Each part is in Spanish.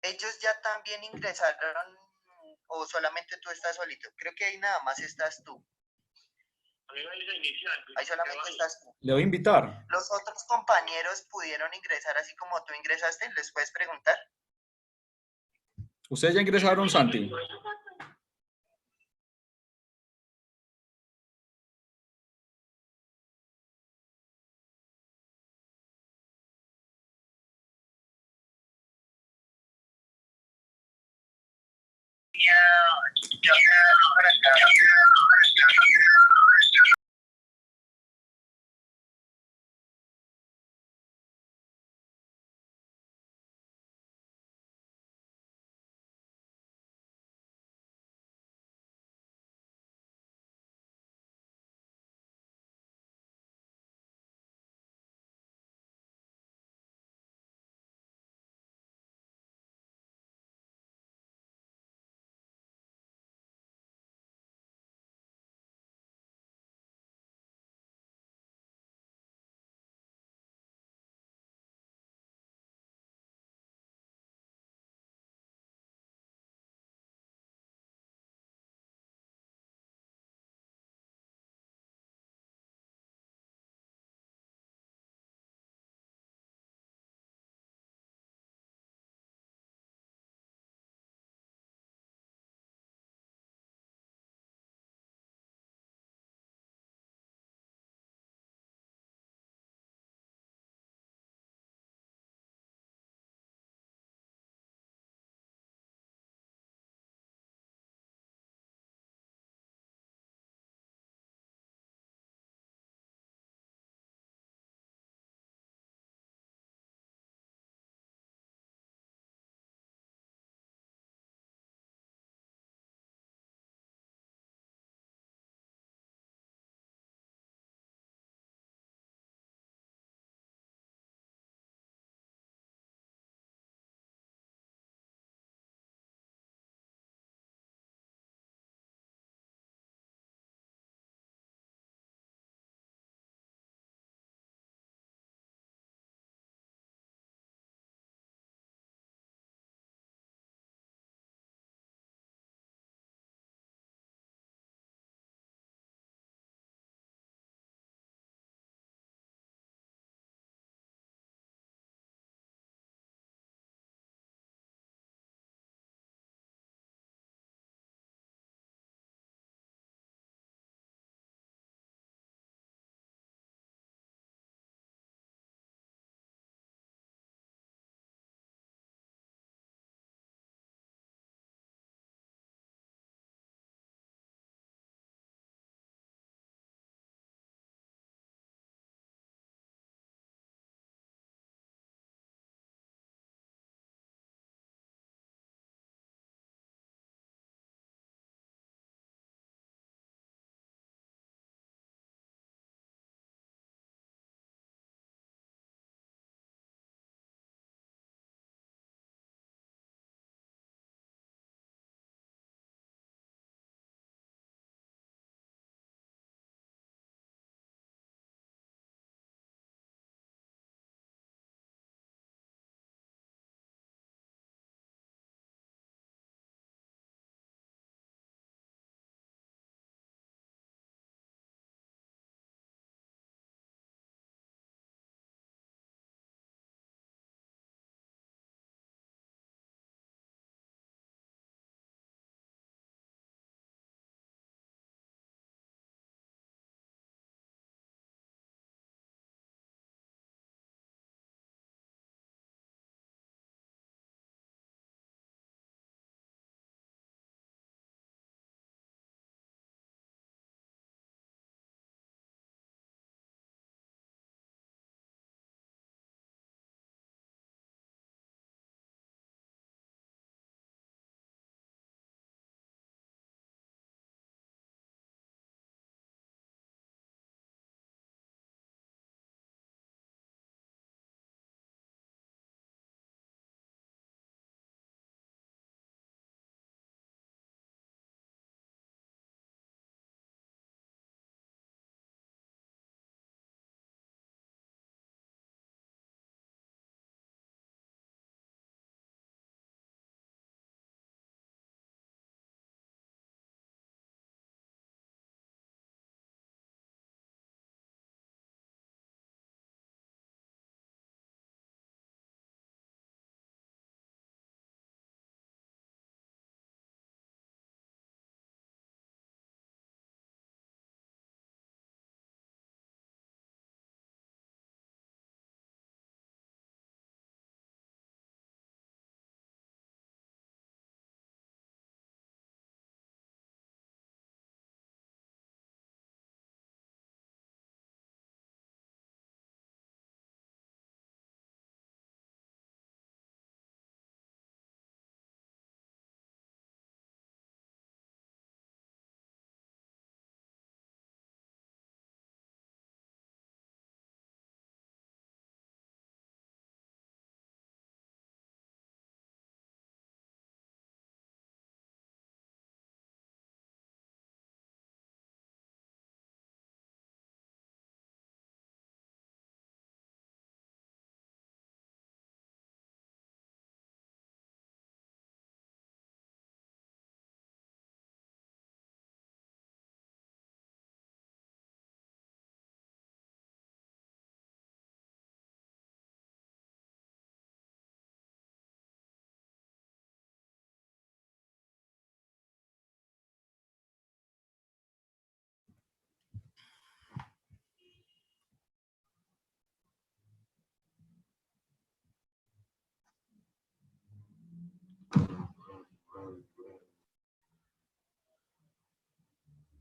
ellos ya también ingresaron o solamente tú estás solito. Creo que ahí nada más estás tú. A mí me dice inicial. Ahí solamente estás tú. Le voy a invitar. ¿Los otros compañeros pudieron ingresar así como tú ingresaste? ¿Les puedes preguntar? ¿Ustedes ya ingresaron, Santi?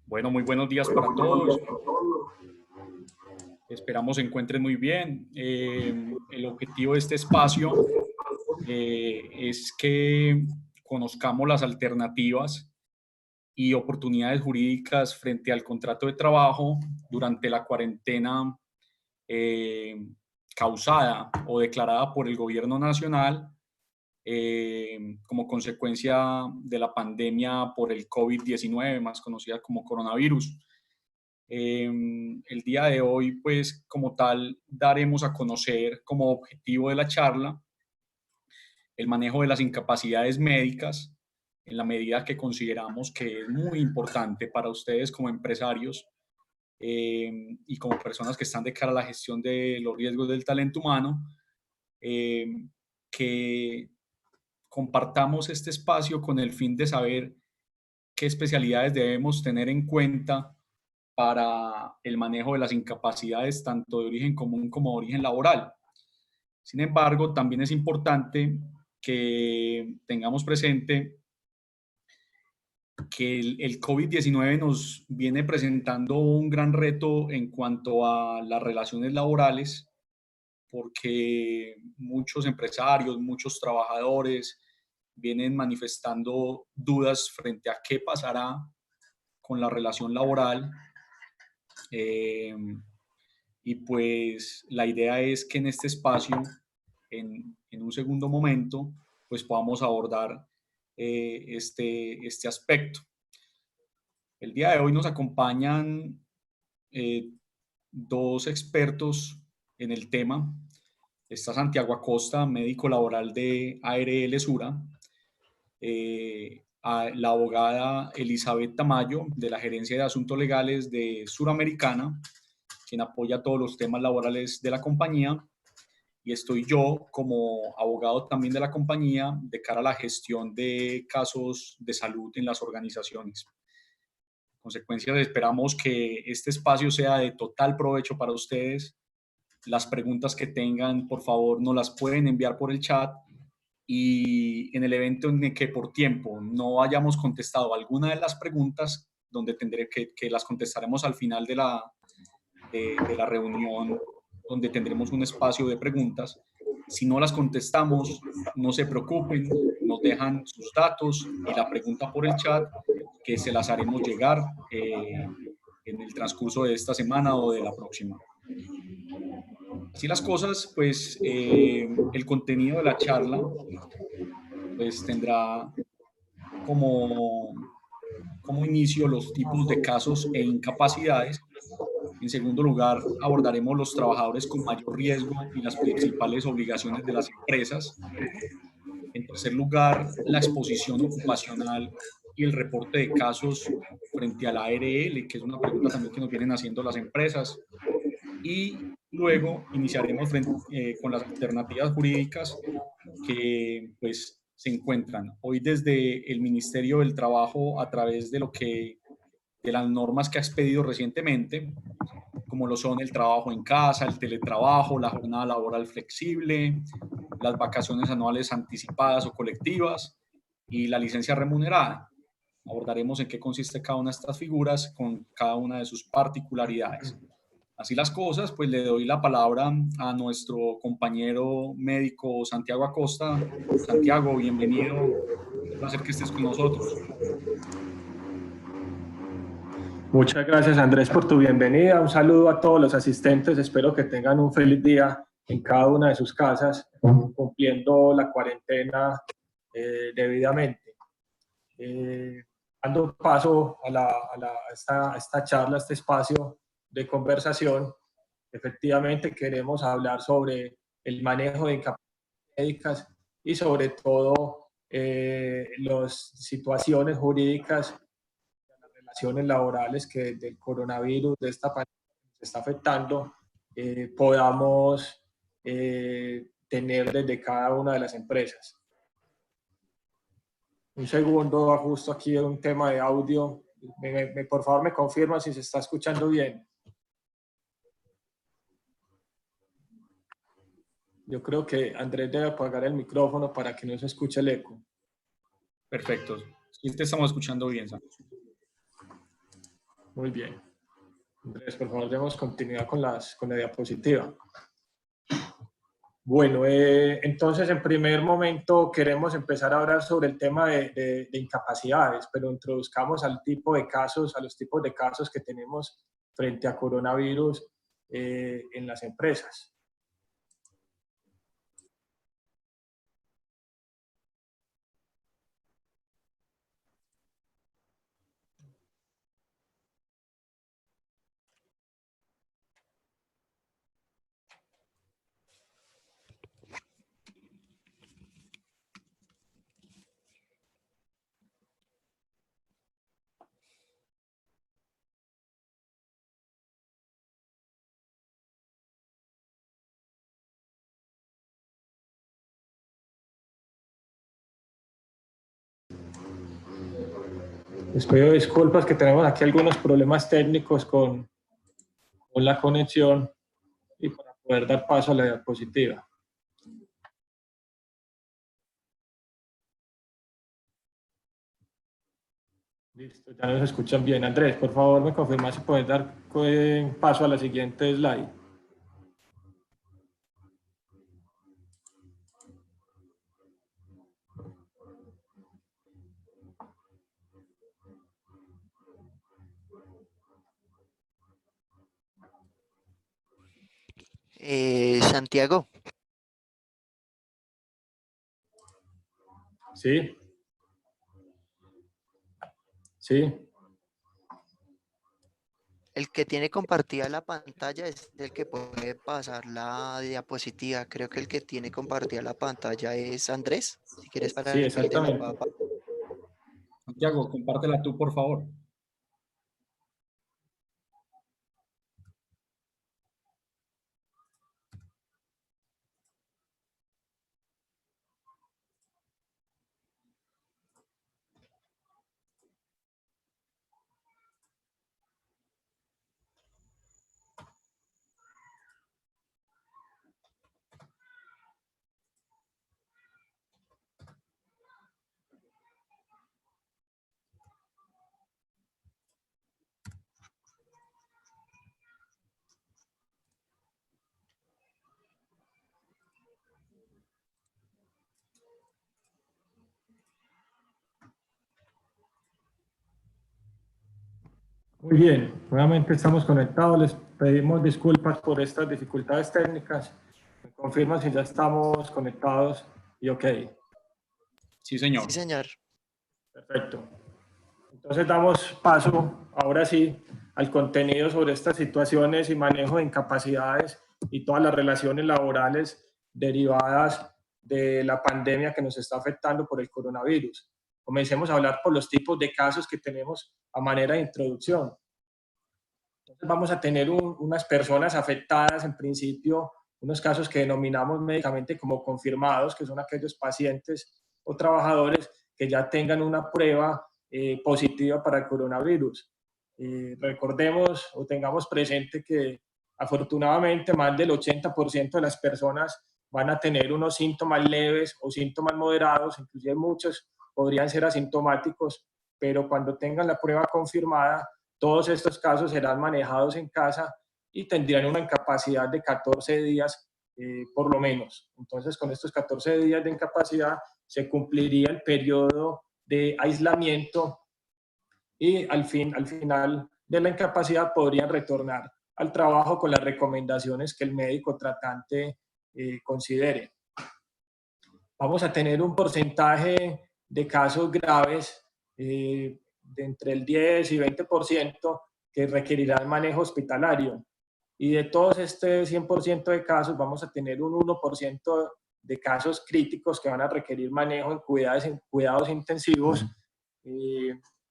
Bueno, muy buenos días para todos. Esperamos se encuentren muy bien. El objetivo de este espacio es que conozcamos las alternativas y oportunidades jurídicas frente al contrato de trabajo durante la cuarentena eh, causada o declarada por el gobierno nacional como consecuencia de la pandemia por el COVID-19, más conocida como coronavirus. El día de hoy, pues como tal, daremos a conocer como objetivo de la charla el manejo de las incapacidades médicas en la medida que consideramos que es muy importante para ustedes como empresarios y como personas que están de cara a la gestión de los riesgos del talento humano, eh, que compartamos este espacio con el fin de saber qué especialidades debemos tener en cuenta para el manejo de las incapacidades tanto de origen común como de origen laboral. Sin embargo, también es importante que tengamos presente que el COVID-19 nos viene presentando un gran reto en cuanto a las relaciones laborales, porque muchos empresarios, muchos trabajadores vienen manifestando dudas frente a qué pasará con la relación laboral. Y pues la idea es que en este espacio, en un segundo momento, pues podamos abordar este aspecto. El día de hoy nos acompañan eh, dos expertos en el tema. Está Santiago Acosta, médico laboral de ARL Sura, la abogada Elizabeth Tamayo, de la Gerencia de Asuntos Legales de Suramericana, quien apoya todos los temas laborales de la compañía, y estoy yo como abogado también de la compañía de cara a la gestión de casos de salud en las organizaciones. En consecuencia, esperamos que este espacio sea de total provecho para ustedes. Las preguntas que tengan, por favor, nos las pueden enviar por el chat, y en el evento en el que por tiempo no hayamos contestado alguna de las preguntas, donde tendré que las contestaremos al final de la reunión, donde tendremos un espacio de preguntas. Si no las contestamos, no se preocupen, nos dejan sus datos y la pregunta por el chat, que se las haremos llegar en el transcurso de esta semana o de la próxima. Así las cosas, pues el contenido de la charla pues tendrá como inicio los tipos de casos e incapacidades. En segundo lugar, abordaremos los trabajadores con mayor riesgo y las principales obligaciones de las empresas. En tercer lugar, la exposición ocupacional y el reporte de casos frente a la ARL, que es una pregunta también que nos vienen haciendo las empresas. Y luego iniciaremos con las alternativas jurídicas que pues se encuentran hoy desde el Ministerio del Trabajo a través de las normas que ha expedido recientemente, como lo son el trabajo en casa, el teletrabajo, la jornada laboral flexible, las vacaciones anuales anticipadas o colectivas y la licencia remunerada. Abordaremos en qué consiste cada una de estas figuras con cada una de sus particularidades. Así las cosas, pues le doy la palabra a nuestro compañero médico Santiago Acosta. Santiago, bienvenido. Un placer que estés con nosotros. Muchas gracias, Andrés, por tu bienvenida. Un saludo a todos los asistentes. Espero que tengan un feliz día en cada una de sus casas, cumpliendo la cuarentena debidamente. Dando paso a esta charla, a este espacio de conversación, efectivamente queremos hablar sobre el manejo de incapacidades médicas y sobre todo las situaciones jurídicas, las relaciones laborales que del coronavirus, de esta pandemia que se está afectando, podamos tener desde cada una de las empresas. Un segundo, ajusto aquí un tema de audio. Por favor, me confirma si se está escuchando bien. Yo creo que Andrés debe apagar el micrófono para que no se escuche el eco. Perfecto. Sí, te estamos escuchando bien, Santiago. Muy bien. Andrés, por favor, demos continuidad con la diapositiva. Bueno, entonces en primer momento queremos empezar a hablar sobre el tema de incapacidades, pero introduzcamos al tipo de casos, a los tipos de casos que tenemos frente a coronavirus en las empresas. Les pido disculpas que tenemos aquí algunos problemas técnicos con la conexión y para poder dar paso a la diapositiva. Listo, ya nos escuchan bien. Andrés, por favor, me confirma si puedes dar paso a la siguiente slide. Santiago, Sí. Sí. el que tiene compartida la pantalla es el que puede pasar la diapositiva. Creo que el que tiene compartida la pantalla es Andrés. Si quieres para Sí, que él te la exactamente. pueda Santiago, compártela tú, por favor. Muy bien, nuevamente estamos conectados. Les pedimos disculpas por estas dificultades técnicas. Me confirman si ya estamos conectados y ok. Sí, señor. Sí, señor. Perfecto. Entonces damos paso, ahora sí, al contenido sobre estas situaciones y manejo de incapacidades y todas las relaciones laborales derivadas de la pandemia que nos está afectando por el coronavirus. Comencemos a hablar por los tipos de casos que tenemos a manera de introducción. Entonces vamos a tener unas personas afectadas, en principio, unos casos que denominamos médicamente como confirmados, que son aquellos pacientes o trabajadores que ya tengan una prueba positiva para el coronavirus. Recordemos o tengamos presente que afortunadamente más del 80% de las personas van a tener unos síntomas leves o síntomas moderados, inclusive muchos podrían ser asintomáticos, pero cuando tengan la prueba confirmada, todos estos casos serán manejados en casa y tendrían una incapacidad de 14 días por lo menos. Entonces, con estos 14 días de incapacidad se cumpliría el periodo de aislamiento y al final de la incapacidad podrían retornar al trabajo con las recomendaciones que el médico tratante considere. Vamos a tener un porcentaje de casos graves de entre el 10 y 20% que requerirán manejo hospitalario. Y de todos este 100% de casos vamos a tener un 1% de casos críticos que van a requerir manejo en cuidados intensivos,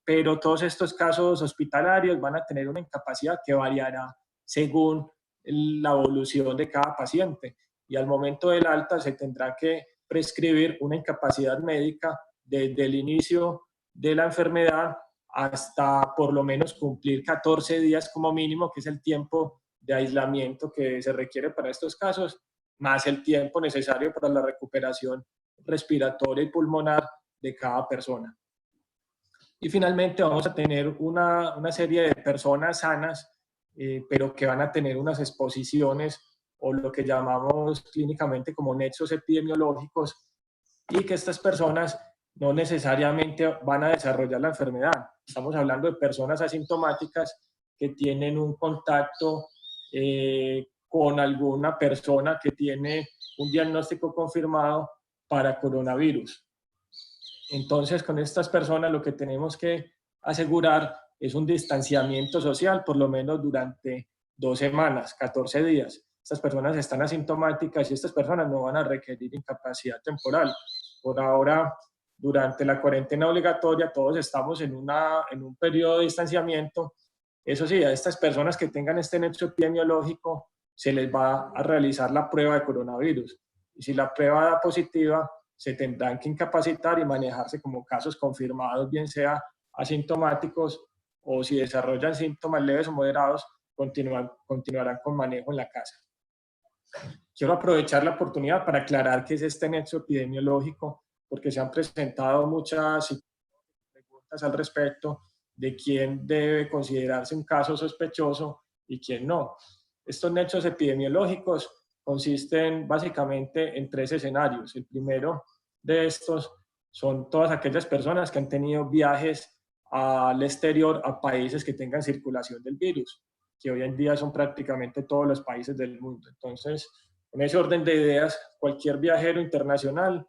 pero todos estos casos hospitalarios van a tener una incapacidad que variará según la evolución de cada paciente. Y al momento del alta se tendrá que prescribir una incapacidad médica desde el inicio de la enfermedad hasta por lo menos cumplir 14 días como mínimo, que es el tiempo de aislamiento que se requiere para estos casos, más el tiempo necesario para la recuperación respiratoria y pulmonar de cada persona. Y finalmente vamos a tener una serie de personas sanas, pero que van a tener unas exposiciones o lo que llamamos clínicamente como nexos epidemiológicos, y que estas personas no necesariamente van a desarrollar la enfermedad. Estamos hablando de personas asintomáticas que tienen un contacto con alguna persona que tiene un diagnóstico confirmado para coronavirus. Entonces, con estas personas lo que tenemos que asegurar es un distanciamiento social, por lo menos durante 2 semanas, 14 días. Estas personas están asintomáticas y estas personas no van a requerir incapacidad temporal. Por ahora, durante la cuarentena obligatoria, todos estamos en un periodo de distanciamiento. Eso sí, a estas personas que tengan este nexo epidemiológico se les va a realizar la prueba de coronavirus. Y si la prueba da positiva, se tendrán que incapacitar y manejarse como casos confirmados, bien sea asintomáticos, o si desarrollan síntomas leves o moderados, continuarán con manejo en la casa. Quiero aprovechar la oportunidad para aclarar qué es este nexo epidemiológico, porque se han presentado muchas preguntas al respecto de quién debe considerarse un caso sospechoso y quién no. Estos nexos epidemiológicos consisten básicamente en 3 escenarios. El primero de estos son todas aquellas personas que han tenido viajes al exterior a países que tengan circulación del virus, que hoy en día son prácticamente todos los países del mundo. Entonces, en ese orden de ideas, cualquier viajero internacional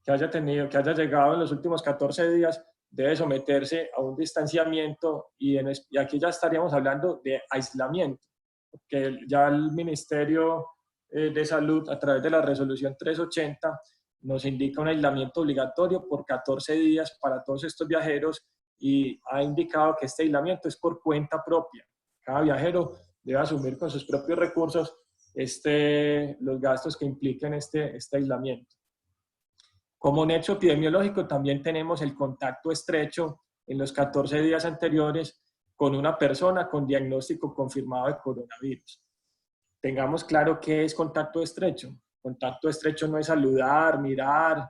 que haya llegado en los últimos 14 días debe someterse a un distanciamiento, y aquí ya estaríamos hablando de aislamiento, porque ya el Ministerio de Salud, a través de la resolución 380, nos indica un aislamiento obligatorio por 14 días para todos estos viajeros, y ha indicado que este aislamiento es por cuenta propia. Cada viajero debe asumir con sus propios recursos los gastos que impliquen este aislamiento. Como nexo epidemiológico también tenemos el contacto estrecho en los 14 días anteriores con una persona con diagnóstico confirmado de coronavirus. Tengamos claro qué es contacto estrecho. Contacto estrecho no es saludar, mirar,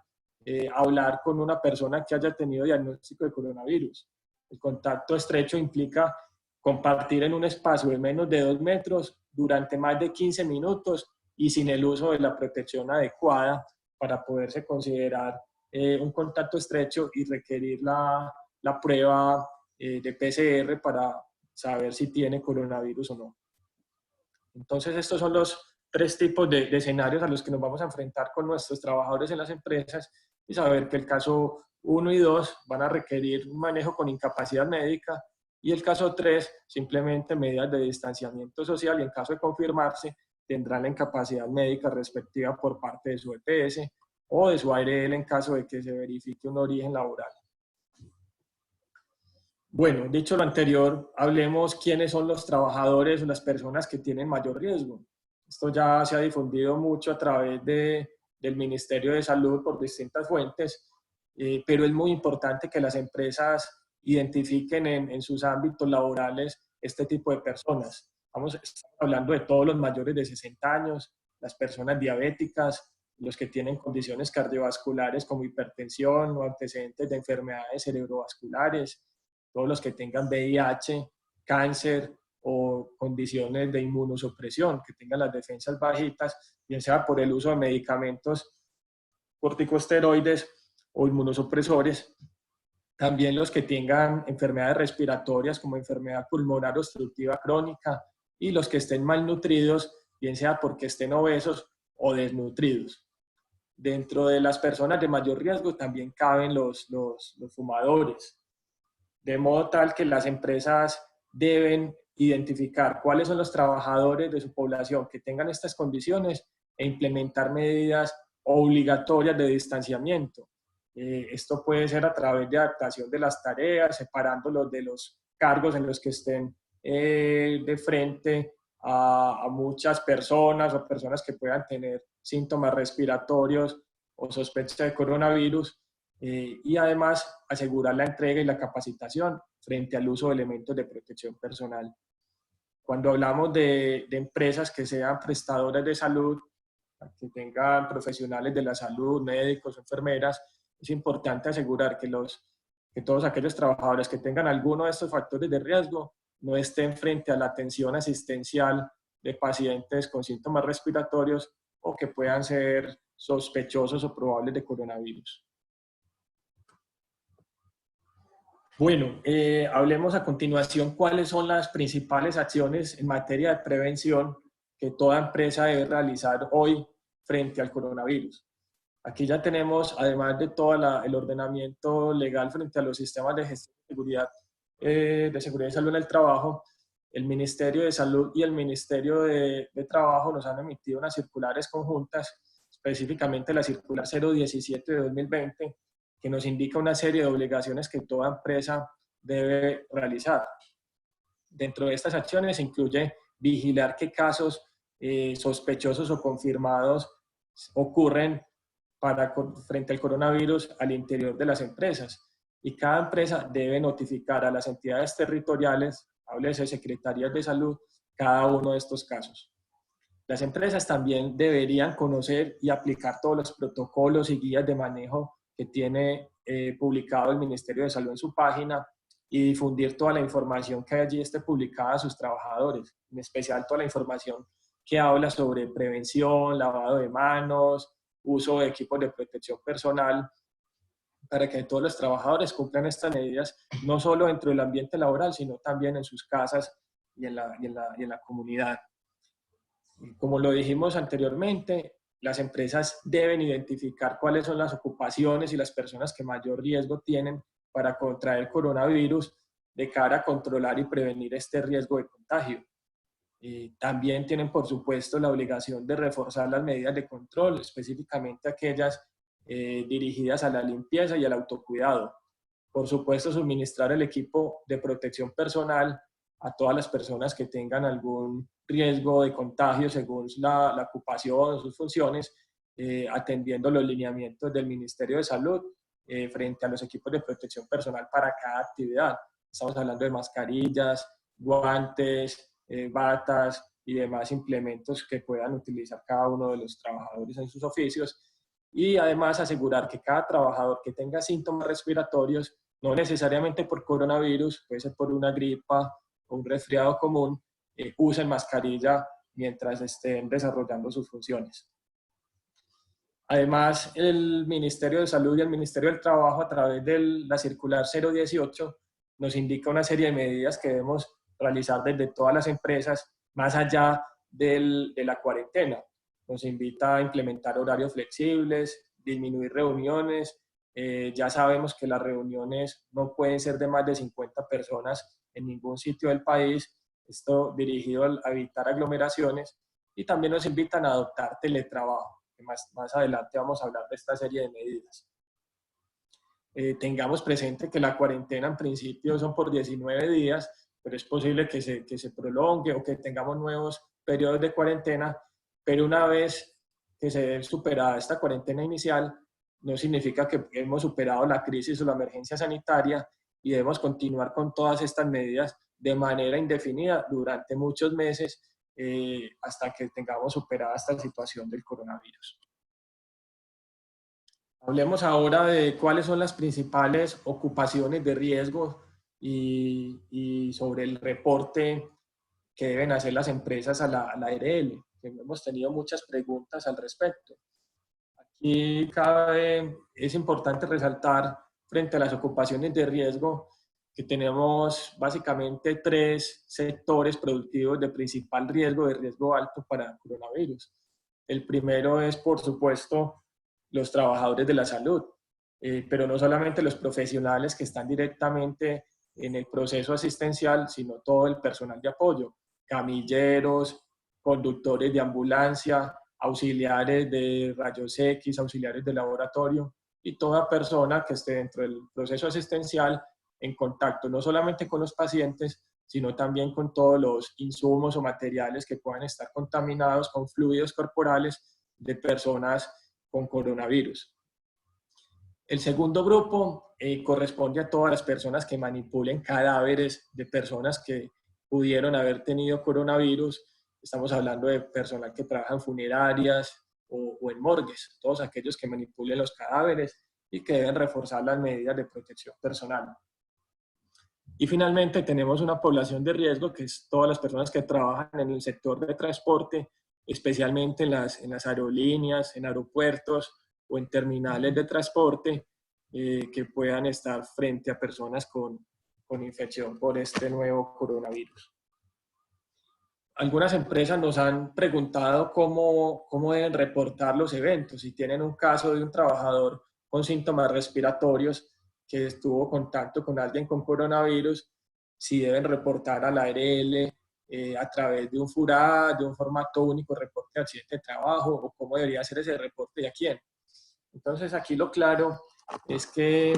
hablar con una persona que haya tenido diagnóstico de coronavirus. El contacto estrecho implica compartir en un espacio de menos de 2 metros durante más de 15 minutos y sin el uso de la protección adecuada para poderse considerar un contacto estrecho y requerir la prueba de PCR para saber si tiene coronavirus o no. Entonces, estos son los 3 tipos de escenarios a los que nos vamos a enfrentar con nuestros trabajadores en las empresas, y saber que el caso 1 y 2 van a requerir un manejo con incapacidad médica, y el caso 3 simplemente medidas de distanciamiento social, y en caso de confirmarse tendrán la incapacidad médica respectiva por parte de su EPS o de su ARL en caso de que se verifique un origen laboral. Bueno, dicho lo anterior, hablemos quiénes son los trabajadores o las personas que tienen mayor riesgo. Esto ya se ha difundido mucho a través del Ministerio de Salud por distintas fuentes, pero es muy importante que las empresas identifiquen en sus ámbitos laborales este tipo de personas. Estamos hablando de todos los mayores de 60 años, las personas diabéticas, los que tienen condiciones cardiovasculares como hipertensión o antecedentes de enfermedades cerebrovasculares, todos los que tengan VIH, cáncer o condiciones de inmunosupresión, que tengan las defensas bajitas, bien sea por el uso de medicamentos corticosteroides o inmunosupresores. También los que tengan enfermedades respiratorias como enfermedad pulmonar obstructiva crónica, y los que estén malnutridos, bien sea porque estén obesos o desnutridos. Dentro de las personas de mayor riesgo también caben los fumadores, de modo tal que las empresas deben identificar cuáles son los trabajadores de su población que tengan estas condiciones e implementar medidas obligatorias de distanciamiento. Esto puede ser a través de adaptación de las tareas, separándolos de los cargos en los que estén de frente a muchas personas o personas que puedan tener síntomas respiratorios o sospecha de coronavirus, y además asegurar la entrega y la capacitación frente al uso de elementos de protección personal. Cuando hablamos de empresas que sean prestadoras de salud, que tengan profesionales de la salud, médicos, enfermeras, es importante asegurar que que todos aquellos trabajadores que tengan alguno de estos factores de riesgo no estén frente a la atención asistencial de pacientes con síntomas respiratorios o que puedan ser sospechosos o probables de coronavirus. Bueno, hablemos a continuación cuáles son las principales acciones en materia de prevención que toda empresa debe realizar hoy frente al coronavirus. Aquí ya tenemos, además de todo el ordenamiento legal frente a los sistemas de gestión de seguridad y salud en el trabajo, el Ministerio de Salud y el Ministerio de Trabajo nos han emitido unas circulares conjuntas, específicamente la circular 017 de 2020, que nos indica una serie de obligaciones que toda empresa debe realizar. Dentro de estas acciones se incluye vigilar qué casos sospechosos o confirmados ocurren frente al coronavirus al interior de las empresas. Y cada empresa debe notificar a las entidades territoriales, háblese secretarías de salud, cada uno de estos casos. Las empresas también deberían conocer y aplicar todos los protocolos y guías de manejo que tiene publicado el Ministerio de Salud en su página y difundir toda la información que allí esté publicada a sus trabajadores, en especial toda la información que habla sobre prevención, lavado de manos, uso de equipos de protección personal, para que todos los trabajadores cumplan estas medidas, no solo dentro del ambiente laboral, sino también en sus casas y en la comunidad. Como lo dijimos anteriormente, las empresas deben identificar cuáles son las ocupaciones y las personas que mayor riesgo tienen para contraer coronavirus de cara a controlar y prevenir este riesgo de contagio. También tienen, por supuesto, la obligación de reforzar las medidas de control, específicamente aquellas dirigidas a la limpieza y al autocuidado. Por supuesto, suministrar el equipo de protección personal a todas las personas que tengan algún riesgo de contagio según la ocupación o sus funciones, atendiendo los lineamientos del Ministerio de Salud frente a los equipos de protección personal para cada actividad. Estamos hablando de mascarillas, guantes, batas y demás implementos que puedan utilizar cada uno de los trabajadores en sus oficios, y además asegurar que cada trabajador que tenga síntomas respiratorios, no necesariamente por coronavirus, puede ser por una gripa o un resfriado común, usen mascarilla mientras estén desarrollando sus funciones. Además, el Ministerio de Salud y el Ministerio del Trabajo, a través de la circular 018, nos indica una serie de medidas que debemos realizar desde todas las empresas, más allá de la cuarentena. Nos invita a implementar horarios flexibles, disminuir reuniones. Ya sabemos que las reuniones no pueden ser de más de 50 personas en ningún sitio del país. Esto dirigido a evitar aglomeraciones. Y también nos invitan a adoptar teletrabajo, que más adelante vamos a hablar de esta serie de medidas. Tengamos presente que la cuarentena en principio son por 19 días, pero es posible que se prolongue o que tengamos nuevos periodos de cuarentena, pero una vez que se dé superada esta cuarentena inicial, no significa que hemos superado la crisis o la emergencia sanitaria y debemos continuar con todas estas medidas de manera indefinida durante muchos meses hasta que tengamos superada esta situación del coronavirus. Hablemos ahora de cuáles son las principales ocupaciones de riesgo y sobre el reporte que deben hacer las empresas a la ARL, que hemos tenido muchas preguntas al respecto. Aquí es importante resaltar frente a las ocupaciones de riesgo que tenemos básicamente 3 sectores productivos de principal riesgo, de riesgo alto para coronavirus. El primero es, por supuesto, los trabajadores de la salud, pero no solamente los profesionales que están directamente en el proceso asistencial, sino todo el personal de apoyo, camilleros, conductores de ambulancia, auxiliares de rayos X, auxiliares de laboratorio y toda persona que esté dentro del proceso asistencial en contacto no solamente con los pacientes, sino también con todos los insumos o materiales que puedan estar contaminados con fluidos corporales de personas con coronavirus. El segundo grupo corresponde a todas las personas que manipulen cadáveres de personas que pudieron haber tenido coronavirus. Estamos hablando de personal que trabaja en funerarias o en morgues, todos aquellos que manipulen los cadáveres y que deben reforzar las medidas de protección personal. Y finalmente tenemos una población de riesgo, que es todas las personas que trabajan en el sector de transporte, especialmente en las aerolíneas, en aeropuertos o en terminales de transporte, que puedan estar frente a personas con infección por este nuevo coronavirus. Algunas empresas nos han preguntado cómo deben reportar los eventos. Si tienen un caso de un trabajador con síntomas respiratorios que estuvo en contacto con alguien con coronavirus, si deben reportar a la ARL a través de un FURAD, de un formato único, reporte de accidente de trabajo, o cómo debería hacer ese reporte y a quién. Entonces aquí lo claro es que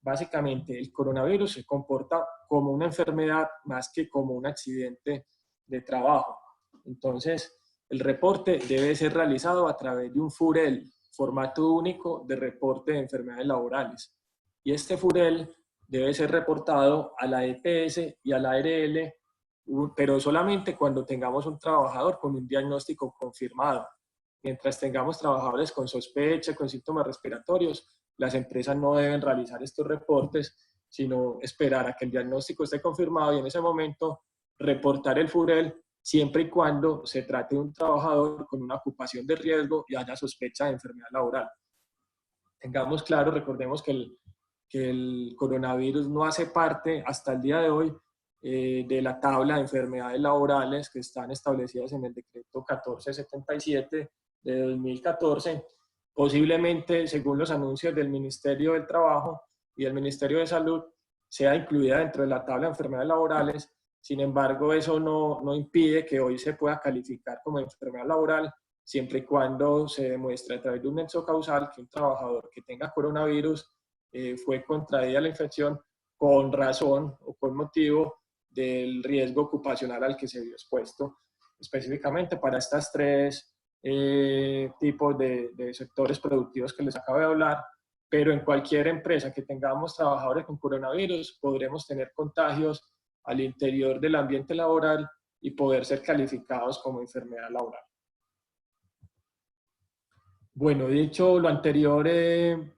básicamente el coronavirus se comporta como una enfermedad más que como un accidente de trabajo. Entonces el reporte debe ser realizado a través de un FUREL, formato único de reporte de enfermedades laborales. Y este FUREL debe ser reportado a la EPS y a la ARL, pero solamente cuando tengamos un trabajador con un diagnóstico confirmado. Mientras tengamos trabajadores con sospecha, con síntomas respiratorios, las empresas no deben realizar estos reportes, sino esperar a que el diagnóstico esté confirmado y en ese momento reportar el FUREL, siempre y cuando se trate de un trabajador con una ocupación de riesgo y haya sospecha de enfermedad laboral. Tengamos claro, recordemos que el coronavirus no hace parte hasta el día de hoy de la tabla de enfermedades laborales que están establecidas en el decreto 1477 de 2014. Posiblemente, según los anuncios del Ministerio del Trabajo y del Ministerio de Salud, sea incluida dentro de la tabla de enfermedades laborales. Sin embargo, eso no impide que hoy se pueda calificar como enfermedad laboral, siempre y cuando se demuestre a través de un nexo causal que un trabajador que tenga coronavirus fue contraída la infección con razón o con motivo del riesgo ocupacional al que se vio expuesto, específicamente para estas tres tipos de sectores productivos que les acabo de hablar. Pero en cualquier empresa que tengamos trabajadores con coronavirus, podremos tener contagios al interior del ambiente laboral y poder ser calificados como enfermedad laboral. Bueno, dicho lo anterior,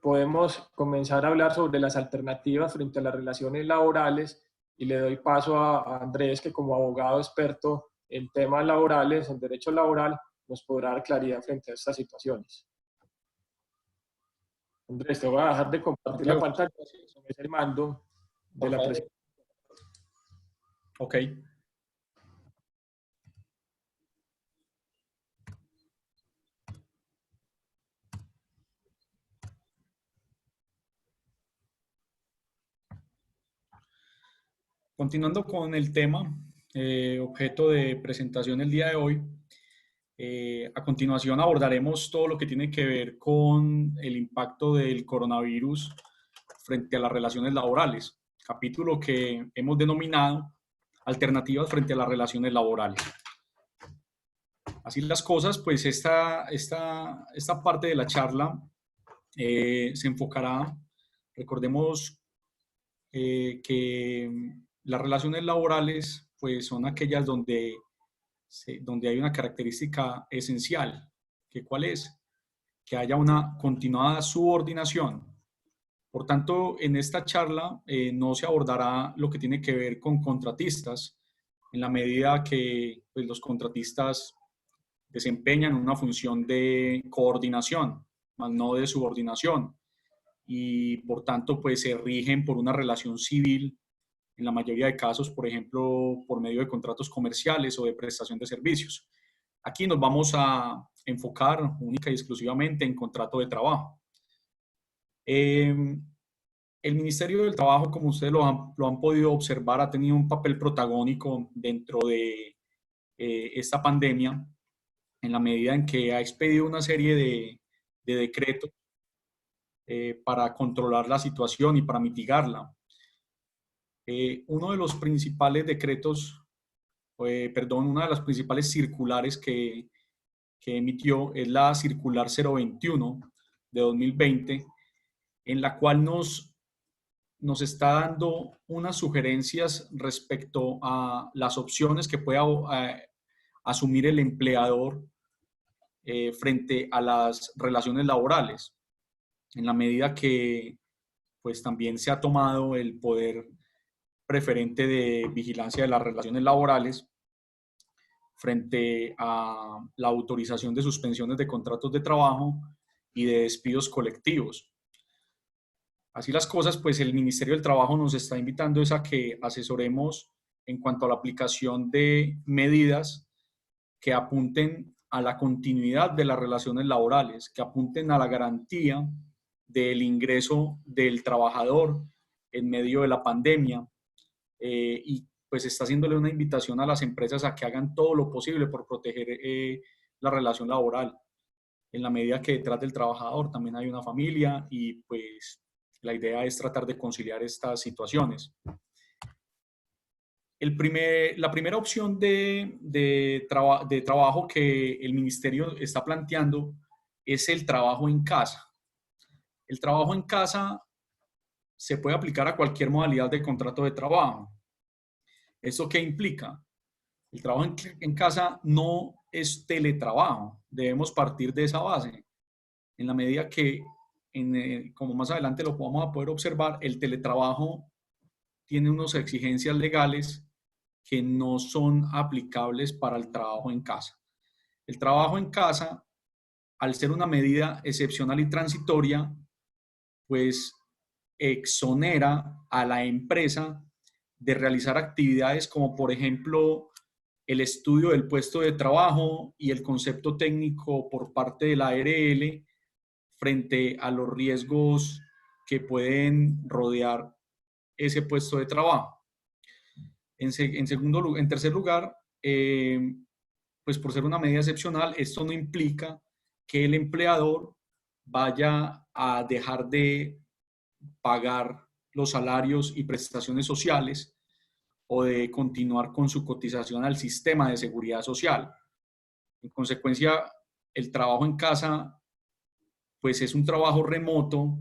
podemos comenzar a hablar sobre las alternativas frente a las relaciones laborales, y le doy paso a Andrés, que como abogado experto en temas laborales, en derecho laboral, nos podrá dar claridad frente a estas situaciones. Andrés, te voy a dejar de compartir la pantalla, es el mando de la presentación. Ok. Continuando con el tema, objeto de presentación el día de hoy, a continuación abordaremos todo lo que tiene que ver con el impacto del coronavirus frente a las relaciones laborales, capítulo que hemos denominado Alternativas frente a las relaciones laborales. Así las cosas, pues esta parte de la charla se enfocará, recordemos que las relaciones laborales pues son aquellas donde hay una característica esencial, que ¿cuál es? Que haya una continuada subordinación. Por tanto, en esta charla no se abordará lo que tiene que ver con contratistas, en la medida que pues, los contratistas desempeñan una función de coordinación, más no de subordinación, y por tanto pues se rigen por una relación civil, en la mayoría de casos, por ejemplo, por medio de contratos comerciales o de prestación de servicios. Aquí nos vamos a enfocar única y exclusivamente en contrato de trabajo. El Ministerio del Trabajo, como ustedes lo han podido observar, ha tenido un papel protagónico dentro de esta pandemia, en la medida en que ha expedido una serie de decretos para controlar la situación y para mitigarla. Uno de los principales decretos, una de las principales circulares que emitió es la circular 021 de 2020, en la cual nos está dando unas sugerencias respecto a las opciones que pueda asumir el empleador frente a las relaciones laborales. en la medida que pues también se ha tomado el poder preferente de vigilancia de las relaciones laborales frente a la autorización de suspensiones de contratos de trabajo y de despidos colectivos. Así las cosas, pues el Ministerio del Trabajo nos está invitando es a que asesoremos en cuanto a la aplicación de medidas que apunten a la continuidad de las relaciones laborales, que apunten a la garantía del ingreso del trabajador en medio de la pandemia, y pues está haciéndole una invitación a las empresas a que hagan todo lo posible por proteger la relación laboral, en la medida que detrás del trabajador también hay una familia y pues la idea es tratar de conciliar estas situaciones. La primera opción de trabajo que el ministerio está planteando es el trabajo en casa. El trabajo en casa se puede aplicar a cualquier modalidad de contrato de trabajo. ¿Eso qué implica? El trabajo en casa no es teletrabajo. Debemos partir de esa base. En la medida que, como más adelante lo vamos a poder observar, el teletrabajo tiene unas exigencias legales que no son aplicables para el trabajo en casa. El trabajo en casa, al ser una medida excepcional y transitoria, pues exonera a la empresa de realizar actividades como, por ejemplo, el estudio del puesto de trabajo y el concepto técnico por parte de la ARL frente a los riesgos que pueden rodear ese puesto de trabajo. En tercer lugar, pues por ser una medida excepcional, esto no implica que el empleador vaya a dejar de pagar los salarios y prestaciones sociales o de continuar con su cotización al sistema de seguridad social. En consecuencia, el trabajo en casa pues es un trabajo remoto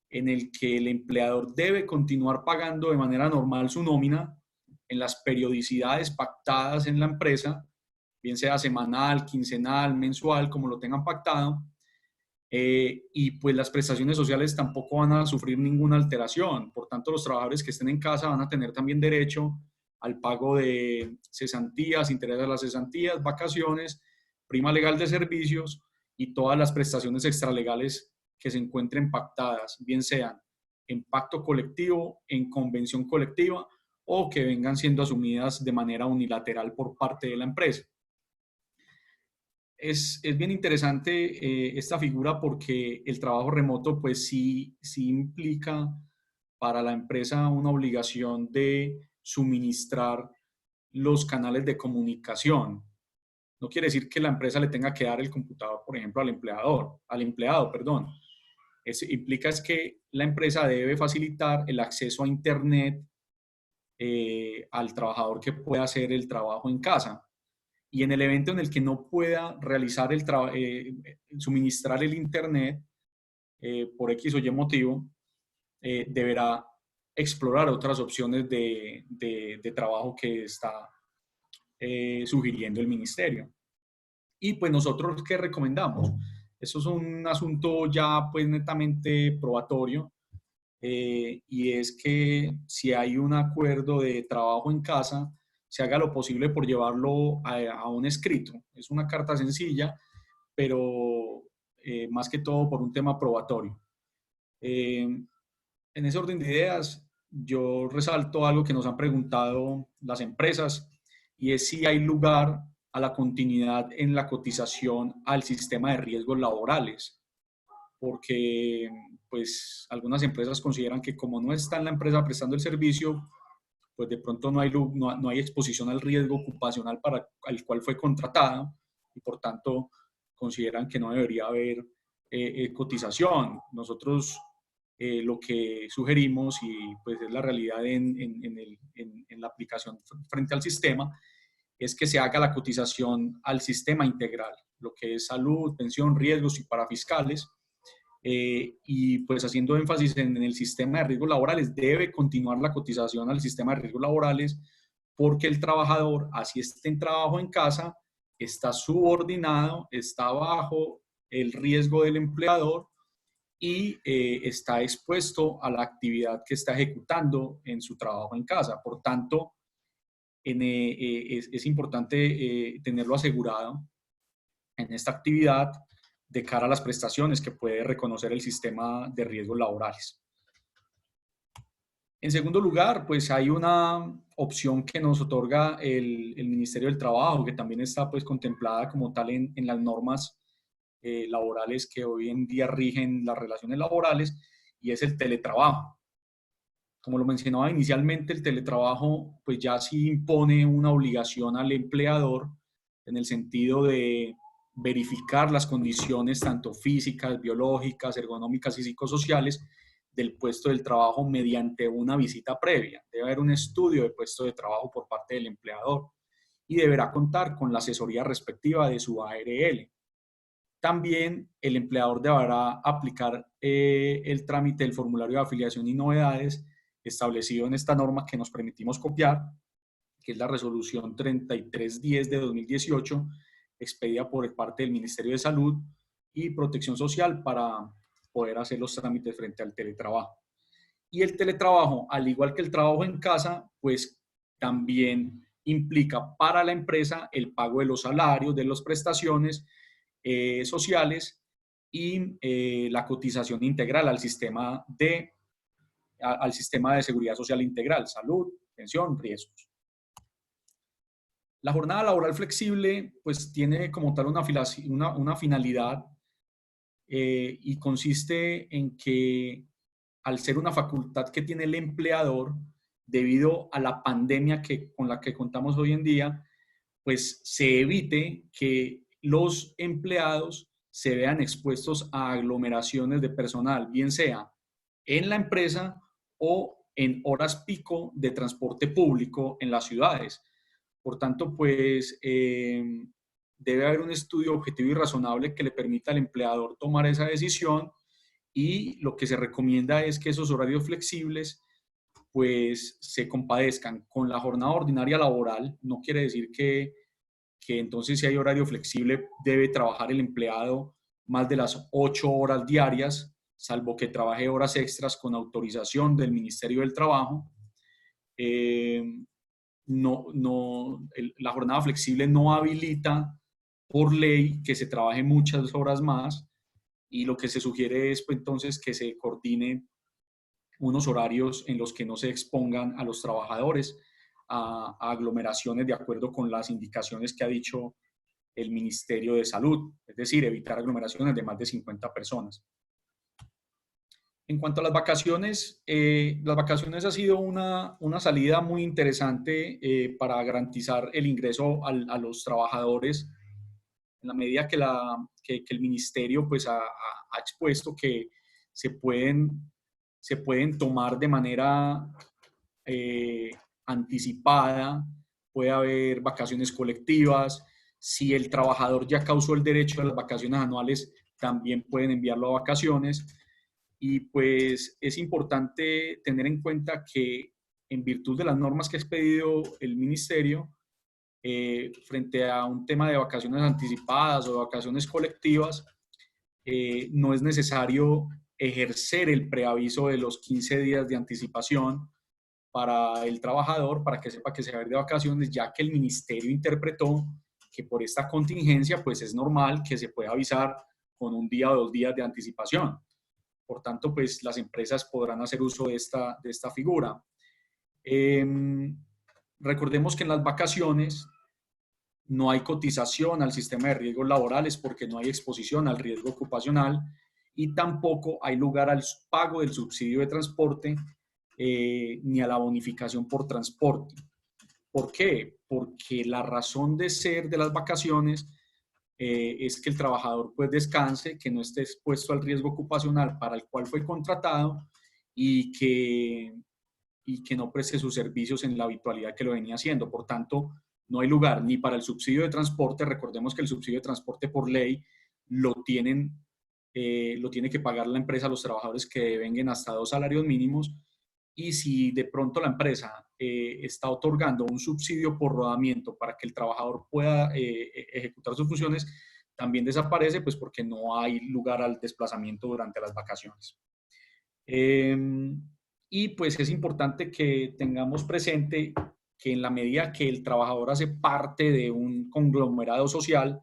en el que el empleador debe continuar pagando de manera normal su nómina en las periodicidades pactadas en la empresa, bien sea semanal, quincenal, mensual, como lo tengan pactado, y pues las prestaciones sociales tampoco van a sufrir ninguna alteración. Por tanto, los trabajadores que estén en casa van a tener también derecho al pago de cesantías, intereses a las cesantías, vacaciones, prima legal de servicios y todas las prestaciones extralegales que se encuentren pactadas, bien sean en pacto colectivo, en convención colectiva o que vengan siendo asumidas de manera unilateral por parte de la empresa. Es bien interesante esta figura porque el trabajo remoto pues sí implica para la empresa una obligación de suministrar los canales de comunicación. No quiere decir que la empresa le tenga que dar el computador, por ejemplo, al empleado. Eso implica es que la empresa debe facilitar el acceso a Internet al trabajador que pueda hacer el trabajo en casa. Y en el evento en el que no pueda realizar suministrar el Internet por X o Y motivo, deberá explorar otras opciones de trabajo que está sugiriendo el ministerio. Y pues nosotros, ¿qué recomendamos? Eso es un asunto ya pues netamente probatorio, y es que si hay un acuerdo de trabajo en casa, se haga lo posible por llevarlo a un escrito. Es una carta sencilla, pero más que todo por un tema probatorio. En ese orden de ideas, yo resalto algo que nos han preguntado las empresas, y es si hay lugar a la continuidad en la cotización al sistema de riesgos laborales, porque pues algunas empresas consideran que como no está en la empresa prestando el servicio, pues de pronto no hay exposición al riesgo ocupacional para el cual fue contratada, y por tanto consideran que no debería haber cotización. Nosotros lo que sugerimos, y pues es la realidad en la aplicación frente al sistema, es que se haga la cotización al sistema integral, lo que es salud, pensión, riesgos y parafiscales, y pues haciendo énfasis en el sistema de riesgos laborales, debe continuar la cotización al sistema de riesgos laborales, porque el trabajador, así esté en trabajo en casa, está subordinado, está bajo el riesgo del empleador, y está expuesto a la actividad que está ejecutando en su trabajo en casa. Por tanto, es importante tenerlo asegurado en esta actividad de cara a las prestaciones que puede reconocer el sistema de riesgos laborales. En segundo lugar, pues hay una opción que nos otorga el Ministerio del Trabajo, que también está pues contemplada como tal en las normas laborales que hoy en día rigen las relaciones laborales, y es el teletrabajo. Como lo mencionaba inicialmente, el teletrabajo pues ya sí impone una obligación al empleador en el sentido de verificar las condiciones tanto físicas, biológicas, ergonómicas y psicosociales del puesto del trabajo mediante una visita previa. Debe haber un estudio de puesto de trabajo por parte del empleador y deberá contar con la asesoría respectiva de su ARL. También el empleador deberá aplicar el trámite del formulario de afiliación y novedades establecido en esta norma que nos permitimos copiar, que es la resolución 3310 de 2018, expedida por parte del Ministerio de Salud y Protección Social para poder hacer los trámites frente al teletrabajo. Y el teletrabajo, al igual que el trabajo en casa, pues también implica para la empresa el pago de los salarios, de las prestaciones sociales y la cotización integral al sistema de seguridad social integral, salud, pensión, riesgos. La jornada laboral flexible pues tiene como tal una finalidad y consiste en que al ser una facultad que tiene el empleador, debido a la pandemia con la que contamos hoy en día, pues se evite que los empleados se vean expuestos a aglomeraciones de personal, bien sea en la empresa o en horas pico de transporte público en las ciudades. Por tanto, pues debe haber un estudio objetivo y razonable que le permita al empleador tomar esa decisión, y lo que se recomienda es que esos horarios flexibles pues se compadezcan con la jornada ordinaria laboral. No quiere decir que entonces, si hay horario flexible, debe trabajar el empleado más de las 8 horas diarias, salvo que trabaje horas extras con autorización del Ministerio del Trabajo. La jornada flexible no habilita por ley que se trabaje muchas horas más, y lo que se sugiere es pues, entonces que se coordine unos horarios en los que no se expongan a los trabajadores a aglomeraciones de acuerdo con las indicaciones que ha dicho el Ministerio de Salud, es decir, evitar aglomeraciones de más de 50 personas. En cuanto a las vacaciones ha sido una salida muy interesante para garantizar el ingreso a los trabajadores, en la medida que el Ministerio pues, ha expuesto que se pueden tomar de manera anticipada, puede haber vacaciones colectivas. Si el trabajador ya causó el derecho a las vacaciones anuales, también pueden enviarlo a vacaciones. Y pues es importante tener en cuenta que en virtud de las normas que ha expedido el Ministerio, frente a un tema de vacaciones anticipadas o vacaciones colectivas, no es necesario ejercer el preaviso de los 15 días de anticipación para el trabajador, para que sepa que se va a ir de vacaciones, ya que el Ministerio interpretó que por esta contingencia pues es normal que se pueda avisar con 1 día o 2 días de anticipación. Por tanto, pues las empresas podrán hacer uso de esta figura. Recordemos que en las vacaciones no hay cotización al sistema de riesgos laborales porque no hay exposición al riesgo ocupacional, y tampoco hay lugar al pago del subsidio de transporte ni a la bonificación por transporte. ¿Por qué? Porque la razón de ser de las vacaciones es que el trabajador pues descanse, que no esté expuesto al riesgo ocupacional para el cual fue contratado, y que no preste sus servicios en la habitualidad que lo venía haciendo. Por tanto, no hay lugar ni para el subsidio de transporte. Recordemos que el subsidio de transporte por ley lo tiene que pagar la empresa a los trabajadores que vengan hasta 2 salarios mínimos, y si de pronto la empresa está otorgando un subsidio por rodamiento para que el trabajador pueda ejecutar sus funciones, también desaparece, pues porque no hay lugar al desplazamiento durante las vacaciones. Y pues es importante que tengamos presente que en la medida que el trabajador hace parte de un conglomerado social,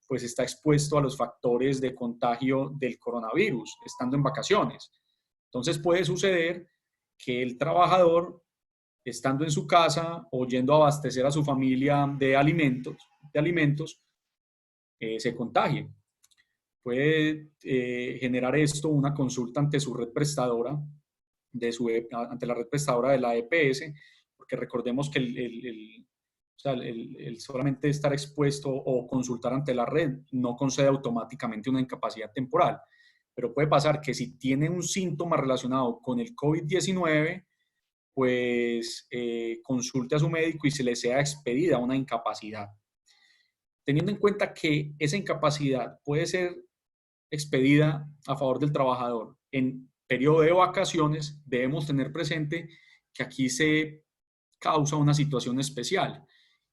pues está expuesto a los factores de contagio del coronavirus, estando en vacaciones. Entonces puede suceder que el trabajador, estando en su casa o yendo a abastecer a su familia de alimentos, se contagie. Puede generar esto una consulta ante su red prestadora, ante la red prestadora de la EPS, porque recordemos que el solamente estar expuesto o consultar ante la red no concede automáticamente una incapacidad temporal, pero puede pasar que si tiene un síntoma relacionado con el COVID-19, pues consulte a su médico y se le sea expedida una incapacidad. Teniendo en cuenta que esa incapacidad puede ser expedida a favor del trabajador en periodo de vacaciones, debemos tener presente que aquí se causa una situación especial,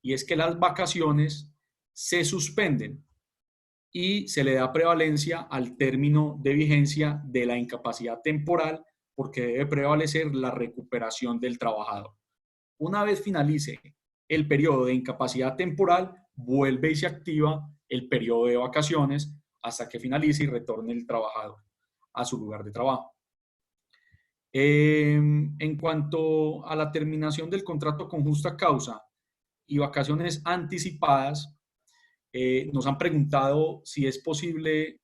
y es que las vacaciones se suspenden y se le da prevalencia al término de vigencia de la incapacidad temporal, porque debe prevalecer la recuperación del trabajador. Una vez finalice el periodo de incapacidad temporal, vuelve y se activa el periodo de vacaciones hasta que finalice y retorne el trabajador a su lugar de trabajo. En cuanto a la terminación del contrato con justa causa y vacaciones anticipadas, nos han preguntado si es posible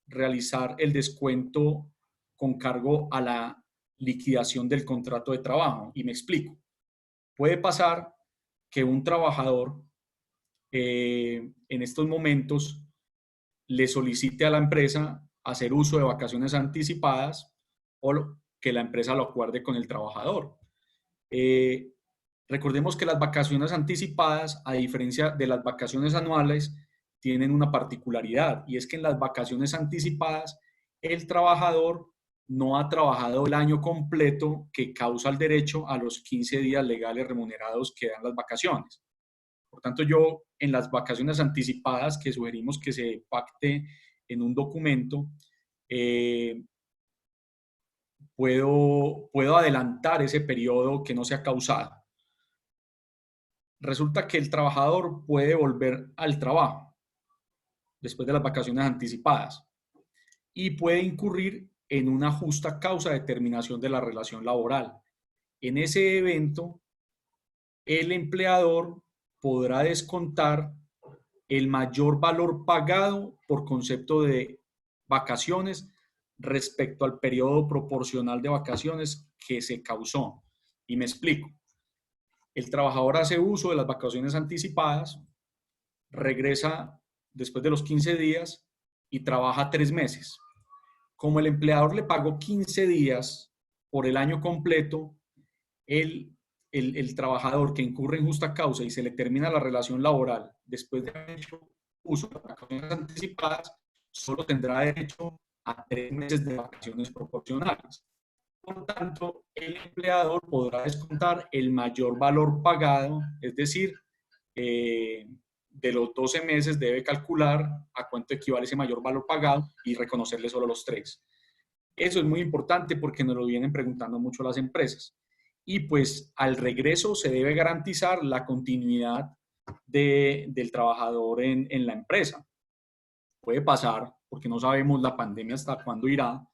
realizar el descuento con cargo a la liquidación del contrato de trabajo. Y me explico. Puede pasar que un trabajador en estos momentos le solicite a la empresa hacer uso de vacaciones anticipadas o que la empresa lo acuerde con el trabajador. Recordemos que las vacaciones anticipadas, a diferencia de las vacaciones anuales, tienen una particularidad, y es que en las vacaciones anticipadas el trabajador no ha trabajado el año completo que causa el derecho a los 15 días legales remunerados que dan las vacaciones. Por tanto, yo en las vacaciones anticipadas, que sugerimos que se pacte en un documento, puedo adelantar ese periodo que no se ha causado. Resulta que el trabajador puede volver al trabajo después de las vacaciones anticipadas y puede incurrir en una justa causa de terminación de la relación laboral. En ese evento, el empleador podrá descontar el mayor valor pagado por concepto de vacaciones respecto al periodo proporcional de vacaciones que se causó. Y me explico. El trabajador hace uso de las vacaciones anticipadas, regresa después de los 15 días y trabaja 3 meses. Como el empleador le pagó 15 días por el año completo, el trabajador que incurre en justa causa y se le termina la relación laboral después de haber hecho uso de vacaciones anticipadas, solo tendrá derecho a 3 meses de vacaciones proporcionales. Por tanto, el empleador podrá descontar el mayor valor pagado, es decir, de los 12 meses debe calcular a cuánto equivale ese mayor valor pagado y reconocerle solo los 3. Eso es muy importante porque nos lo vienen preguntando mucho las empresas. Y pues al regreso se debe garantizar la continuidad del trabajador en la empresa. Puede pasar, porque no sabemos la pandemia hasta cuándo irá,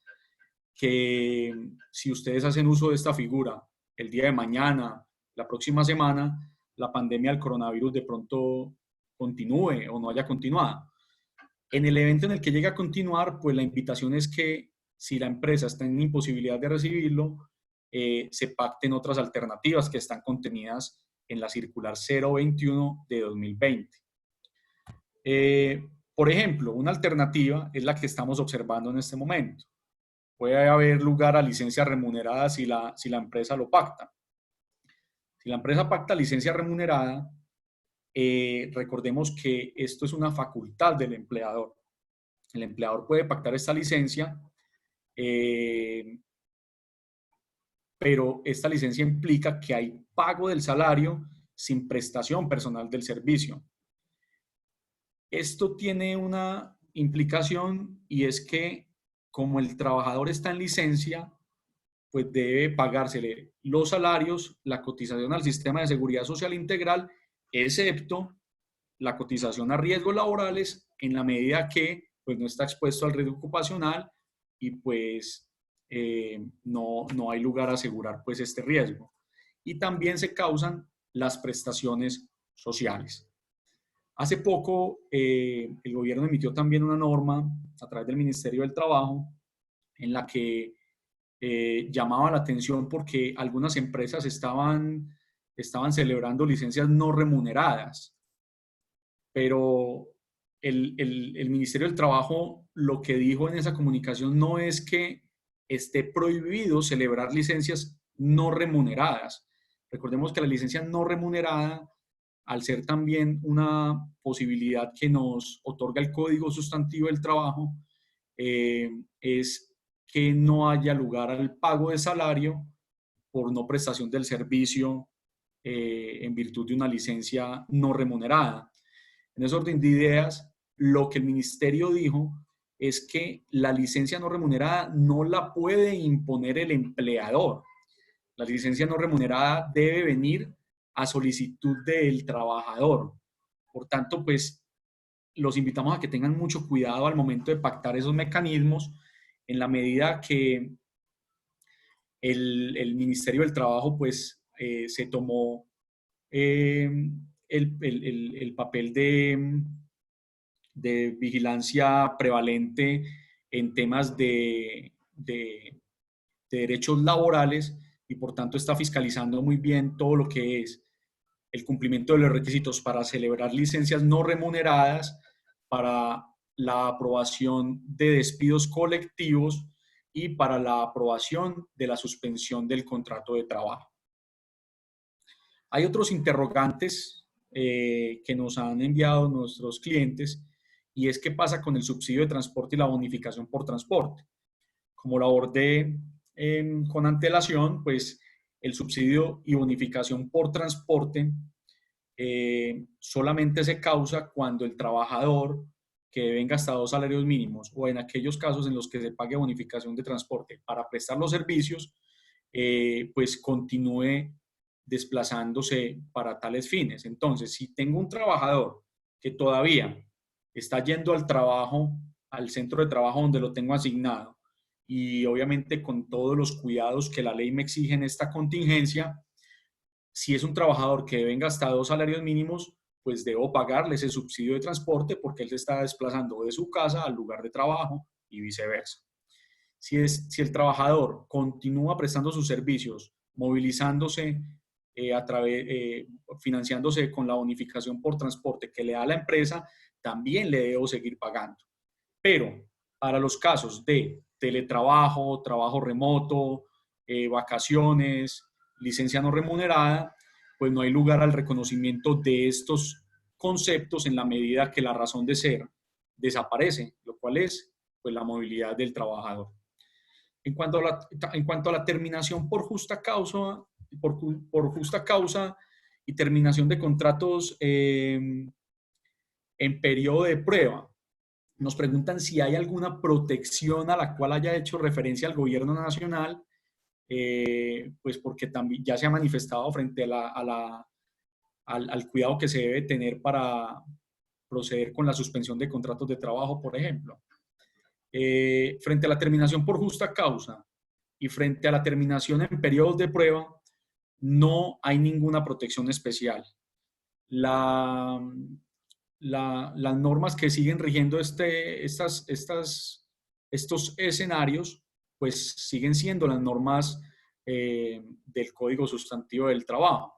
que si ustedes hacen uso de esta figura el día de mañana, la próxima semana, la pandemia del coronavirus de pronto continúe o no haya continuado. En el evento en el que llegue a continuar, pues la invitación es que si la empresa está en imposibilidad de recibirlo, se pacten otras alternativas que están contenidas en la circular 021 de 2020. Por ejemplo, una alternativa es la que estamos observando en este momento. Puede haber lugar a licencia remunerada si la empresa lo pacta. Si la empresa pacta licencia remunerada, recordemos que esto es una facultad del empleador. El empleador puede pactar esta licencia, pero esta licencia implica que hay pago del salario sin prestación personal del servicio. Esto tiene una implicación y es que como el trabajador está en licencia, pues debe pagársele los salarios, la cotización al sistema de seguridad social integral, excepto la cotización a riesgos laborales en la medida que pues, no está expuesto al riesgo ocupacional y pues no hay lugar a asegurar pues este riesgo. Y también se causan las prestaciones sociales. Hace poco el gobierno emitió también una norma a través del Ministerio del Trabajo en la que llamaba la atención porque algunas empresas estaban celebrando licencias no remuneradas, pero el Ministerio del Trabajo lo que dijo en esa comunicación no es que esté prohibido celebrar licencias no remuneradas. Recordemos que la licencia no remunerada, al ser también una posibilidad que nos otorga el Código Sustantivo del Trabajo, es que no haya lugar al pago de salario por no prestación del servicio en virtud de una licencia no remunerada. En ese orden de ideas, lo que el ministerio dijo es que la licencia no remunerada no la puede imponer el empleador. La licencia no remunerada debe venir a solicitud del trabajador. Por tanto, pues los invitamos a que tengan mucho cuidado al momento de pactar esos mecanismos, en la medida que el Ministerio del Trabajo pues se tomó el papel de vigilancia prevalente en temas de derechos laborales y por tanto está fiscalizando muy bien todo lo que es el cumplimiento de los requisitos para celebrar licencias no remuneradas, para la aprobación de despidos colectivos y para la aprobación de la suspensión del contrato de trabajo. Hay otros interrogantes que nos han enviado nuestros clientes y es qué pasa con el subsidio de transporte y la bonificación por transporte. Como lo abordé con antelación, pues el subsidio y bonificación por transporte solamente se causa cuando el trabajador que venga hasta 2 salarios mínimos o en aquellos casos en los que se pague bonificación de transporte para prestar los servicios, pues continúe desplazándose para tales fines. Entonces, si tengo un trabajador que todavía está yendo al trabajo, al centro de trabajo donde lo tengo asignado, y obviamente con todos los cuidados que la ley me exige en esta contingencia, si es un trabajador que venga hasta 2 salarios mínimos, pues debo pagarle ese subsidio de transporte porque él se está desplazando de su casa al lugar de trabajo y viceversa. Si el trabajador continúa prestando sus servicios, movilizándose, financiándose con la bonificación por transporte que le da la empresa, también le debo seguir pagando. Pero para los casos de teletrabajo, trabajo remoto, vacaciones, licencia no remunerada, pues no hay lugar al reconocimiento de estos conceptos en la medida que la razón de ser desaparece, lo cual es pues, la movilidad del trabajador. En cuanto a la terminación por justa causa, por justa causa y terminación de contratos en periodo de prueba, nos preguntan si hay alguna protección a la cual haya hecho referencia el gobierno nacional, pues porque también ya se ha manifestado frente al cuidado que se debe tener para proceder con la suspensión de contratos de trabajo, por ejemplo. Frente a la terminación por justa causa y frente a la terminación en periodos de prueba, no hay ninguna protección especial. Las normas que siguen rigiendo estos escenarios, pues siguen siendo las normas del Código Sustantivo del Trabajo.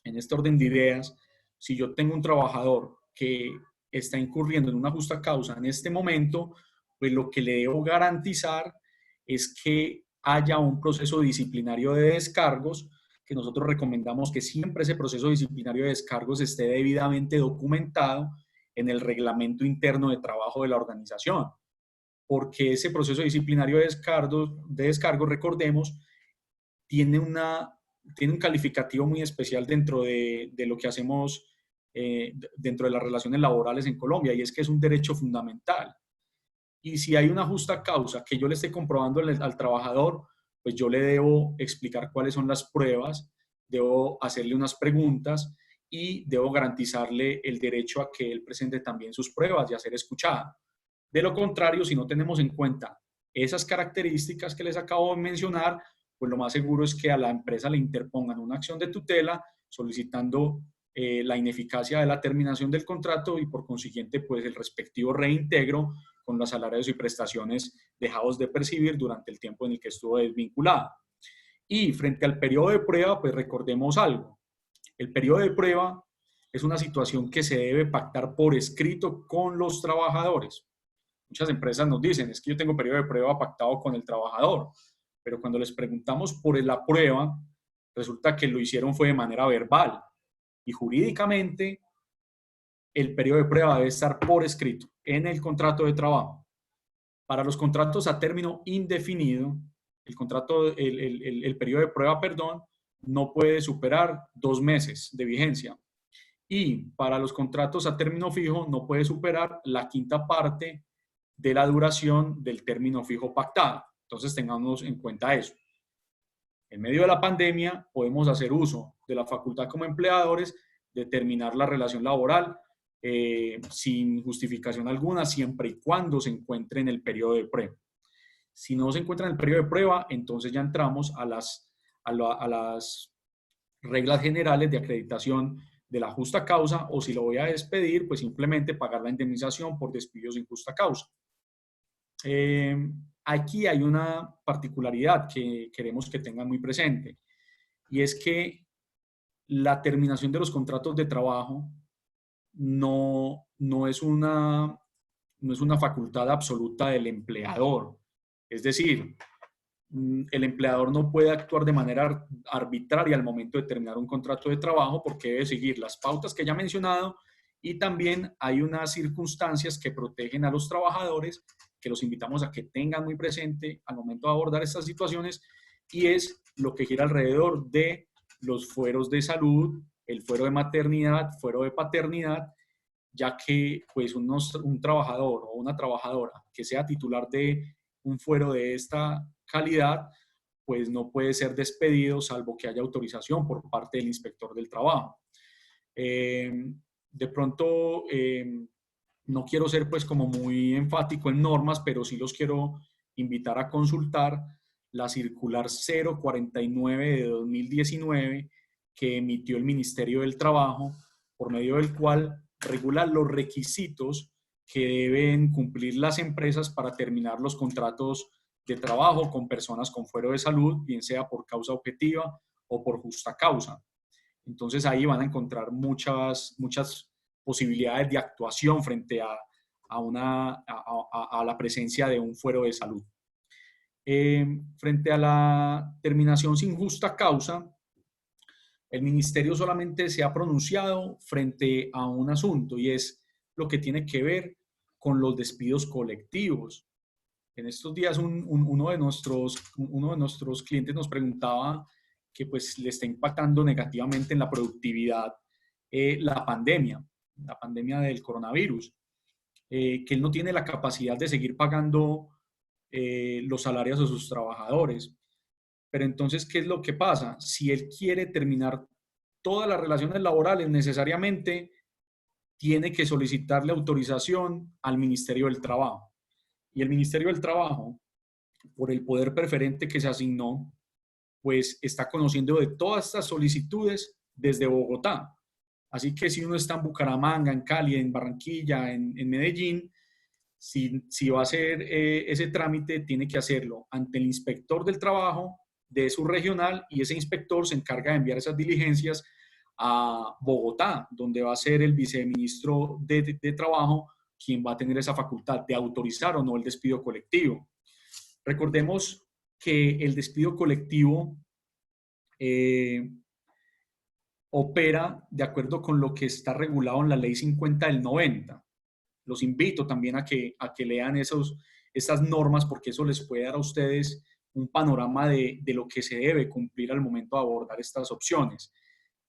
En este orden de ideas, si yo tengo un trabajador que está incurriendo en una justa causa en este momento, pues lo que le debo garantizar es que haya un proceso disciplinario de descargos, que nosotros recomendamos que siempre ese proceso disciplinario de descargos esté debidamente documentado en el reglamento interno de trabajo de la organización, porque ese proceso disciplinario de descargos, recordemos, tiene un calificativo muy especial dentro de lo que hacemos dentro de las relaciones laborales en Colombia, y es que es un derecho fundamental. Y si hay una justa causa que yo le esté comprobando al trabajador, pues yo le debo explicar cuáles son las pruebas, debo hacerle unas preguntas y debo garantizarle el derecho a que él presente también sus pruebas y a ser escuchado. De lo contrario, si no tenemos en cuenta esas características que les acabo de mencionar, pues lo más seguro es que a la empresa le interpongan una acción de tutela solicitando la ineficacia de la terminación del contrato y por consiguiente pues el respectivo reintegro con los salarios y prestaciones dejados de percibir durante el tiempo en el que estuvo desvinculado. Y frente al periodo de prueba, pues recordemos algo. El periodo de prueba es una situación que se debe pactar por escrito con los trabajadores. Muchas empresas nos dicen, es que yo tengo periodo de prueba pactado con el trabajador, pero cuando les preguntamos por la prueba, resulta que lo hicieron fue de manera verbal. Y jurídicamente, el periodo de prueba debe estar por escrito en el contrato de trabajo. Para los contratos a término indefinido, el periodo de prueba, no puede superar 2 meses de vigencia. Y para los contratos a término fijo, no puede superar la quinta parte de la duración del término fijo pactado. Entonces, tengamos en cuenta eso. En medio de la pandemia, podemos hacer uso de la facultad como empleadores de terminar la relación laboral sin justificación alguna, siempre y cuando se encuentre en el periodo de prueba. Si no se encuentra en el periodo de prueba, entonces ya entramos a las reglas generales de acreditación de la justa causa, o si lo voy a despedir, pues simplemente pagar la indemnización por despido sin justa causa. Aquí hay una particularidad que queremos que tengan muy presente, y es que la terminación de los contratos de trabajo no es una facultad absoluta del empleador. Es decir, el empleador no puede actuar de manera arbitraria al momento de terminar un contrato de trabajo porque debe seguir las pautas que ya he mencionado, y también hay unas circunstancias que protegen a los trabajadores que los invitamos a que tengan muy presente al momento de abordar estas situaciones, y es lo que gira alrededor de los fueros de salud, el fuero de maternidad, fuero de paternidad, ya que pues un trabajador o una trabajadora que sea titular de un fuero de esta calidad, pues no puede ser despedido salvo que haya autorización por parte del inspector del trabajo. De pronto, no quiero ser pues como muy enfático en normas, pero sí los quiero invitar a consultar la circular 049 de 2019 que emitió el Ministerio del Trabajo, por medio del cual regula los requisitos que deben cumplir las empresas para terminar los contratos de trabajo con personas con fuero de salud, bien sea por causa objetiva o por justa causa. Entonces ahí van a encontrar muchas posibilidades de actuación frente a la presencia de un fuero de salud. Frente a la terminación sin justa causa, el ministerio solamente se ha pronunciado frente a un asunto, y es lo que tiene que ver con los despidos colectivos. En estos días uno de nuestros clientes nos preguntaba que pues le está impactando negativamente en la productividad la pandemia del coronavirus, que él no tiene la capacidad de seguir pagando los salarios a sus trabajadores. Pero entonces, ¿qué es lo que pasa? Si él quiere terminar todas las relaciones laborales, necesariamente tiene que solicitarle autorización al Ministerio del Trabajo. Y el Ministerio del Trabajo, por el poder preferente que se asignó, pues está conociendo de todas estas solicitudes desde Bogotá. Así que si uno está en Bucaramanga, en Cali, en Barranquilla, en Medellín, si va a hacer ese trámite, tiene que hacerlo ante el inspector del trabajo de su regional, y ese inspector se encarga de enviar esas diligencias a Bogotá, donde va a ser el viceministro de Trabajo quien va a tener esa facultad de autorizar o no el despido colectivo. Recordemos que el despido colectivo opera de acuerdo con lo que está regulado en la Ley 50 del 90. Los invito también a que lean esas normas, porque eso les puede dar a ustedes un panorama de lo que se debe cumplir al momento de abordar estas opciones.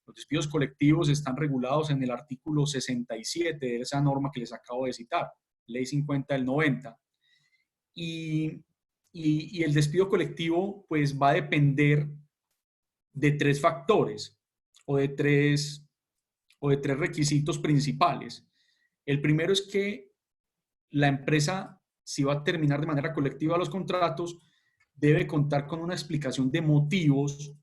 Los despidos colectivos están regulados en el artículo 67 de esa norma que les acabo de citar, Ley 50 del 90. Y el despido colectivo pues va a depender de tres factores o de tres requisitos principales. El primero es que la empresa, si va a terminar de manera colectiva los contratos, debe contar con una explicación de motivos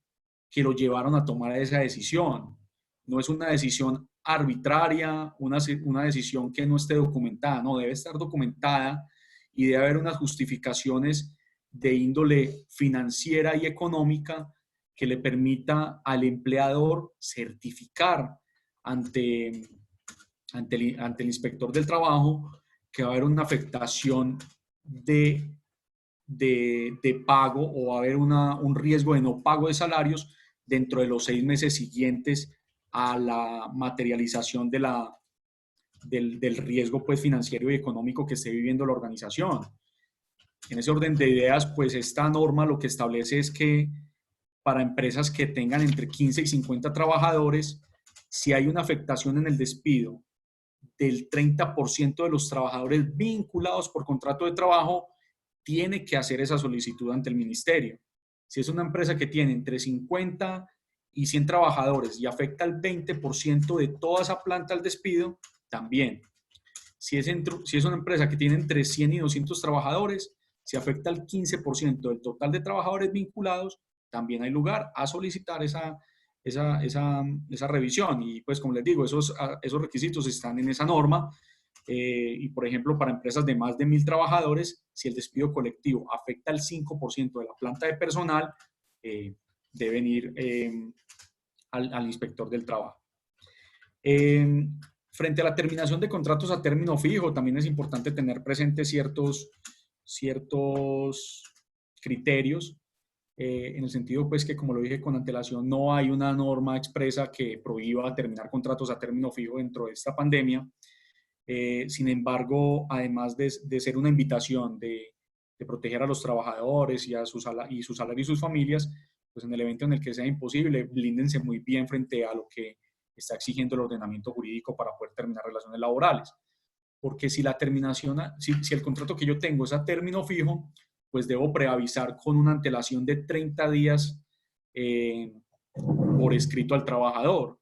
que lo llevaron a tomar esa decisión. No es una decisión arbitraria, una decisión que no esté documentada, no, debe estar documentada y debe haber unas justificaciones de índole financiera y económica que le permita al empleador certificar ante el inspector del trabajo que va a haber una afectación de pago o va a haber un riesgo de no pago de salarios dentro de los 6 meses siguientes a la materialización del riesgo pues, financiero y económico que esté viviendo la organización. En ese orden de ideas, pues esta norma lo que establece es que para empresas que tengan entre 15 y 50 trabajadores, si hay una afectación en el despido del 30% de los trabajadores vinculados por contrato de trabajo, tiene que hacer esa solicitud ante el ministerio. Si es una empresa que tiene entre 50 y 100 trabajadores y afecta el 20% de toda esa planta al despido, también. Si es una empresa que tiene entre 100 y 200 trabajadores, si afecta el 15% del total de trabajadores vinculados, también hay lugar a solicitar esa revisión. Y pues como les digo, esos requisitos están en esa norma. Y por ejemplo, para empresas de más de 1.000 trabajadores, si el despido colectivo afecta el 5% de la planta de personal, deben ir al inspector del trabajo. Frente a la terminación de contratos a término fijo, también es importante tener presentes ciertos criterios, en el sentido pues que, como lo dije con antelación, no hay una norma expresa que prohíba terminar contratos a término fijo dentro de esta pandemia. Sin embargo, además de ser una invitación de proteger a los trabajadores y su salario y sus familias, pues en el evento en el que sea imposible, blíndense muy bien frente a lo que está exigiendo el ordenamiento jurídico para poder terminar relaciones laborales. Porque si el contrato que yo tengo es a término fijo, pues debo preavisar con una antelación de 30 días por escrito al trabajador.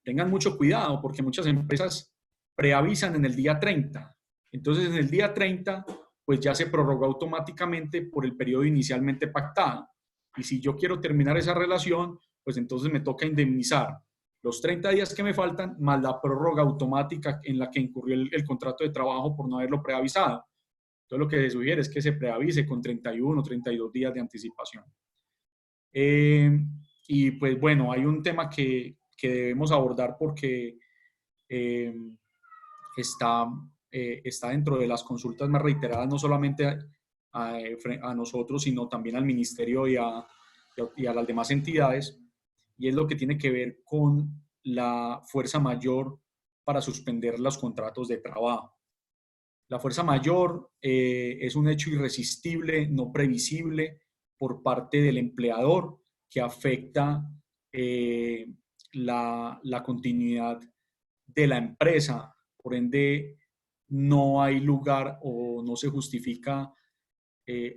Tengan mucho cuidado porque muchas empresas preavisan en el día 30. Entonces, en el día 30, pues ya se prorroga automáticamente por el periodo inicialmente pactado. Y si yo quiero terminar esa relación, pues entonces me toca indemnizar los 30 días que me faltan, más la prórroga automática en la que incurrió el contrato de trabajo por no haberlo preavisado. Entonces, lo que se sugiere es que se preavise con 31 o 32 días de anticipación. Y pues bueno, hay un tema que debemos abordar porque está dentro de las consultas más reiteradas, no solamente a nosotros, sino también al ministerio y a las demás entidades, y es lo que tiene que ver con la fuerza mayor para suspender los contratos de trabajo. La fuerza mayor es un hecho irresistible, no previsible por parte del empleador que afecta la continuidad de la empresa. Por ende, no hay lugar o no se justifica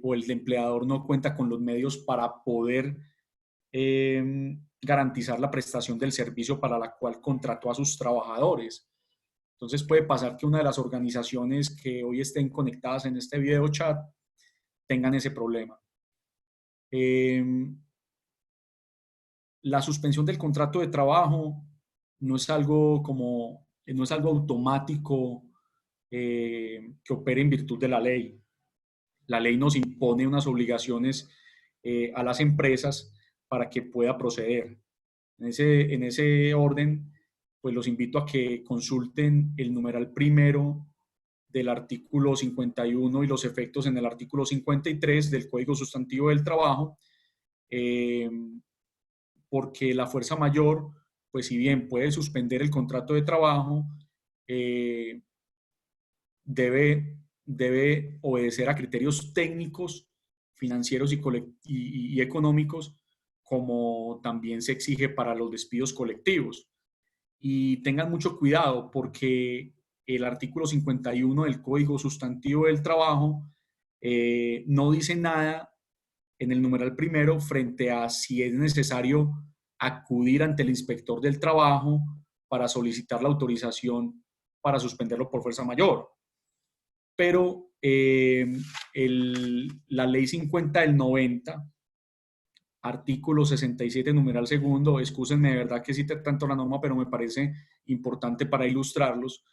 o el empleador no cuenta con los medios para poder garantizar la prestación del servicio para la cual contrató a sus trabajadores. Entonces puede pasar que una de las organizaciones que hoy estén conectadas en este video chat tengan ese problema. La suspensión del contrato de trabajo no es algo automático que opere en virtud de la ley. La ley nos impone unas obligaciones a las empresas para que pueda proceder. En ese orden, pues los invito a que consulten el numeral primero del artículo 51 y los efectos en el artículo 53 del Código Sustantivo del Trabajo, porque la fuerza mayor, pues si bien puede suspender el contrato de trabajo, debe obedecer a criterios técnicos, financieros y económicos como también se exige para los despidos colectivos. Y tengan mucho cuidado porque el artículo 51 del Código Sustantivo del Trabajo no dice nada en el numeral primero frente a si es necesario acudir ante el inspector del trabajo para solicitar la autorización para suspenderlo por fuerza mayor. Pero la ley 50 del 90, artículo 67, numeral segundo, excúsenme de verdad que cite tanto la norma, pero me parece importante para ilustrarlos,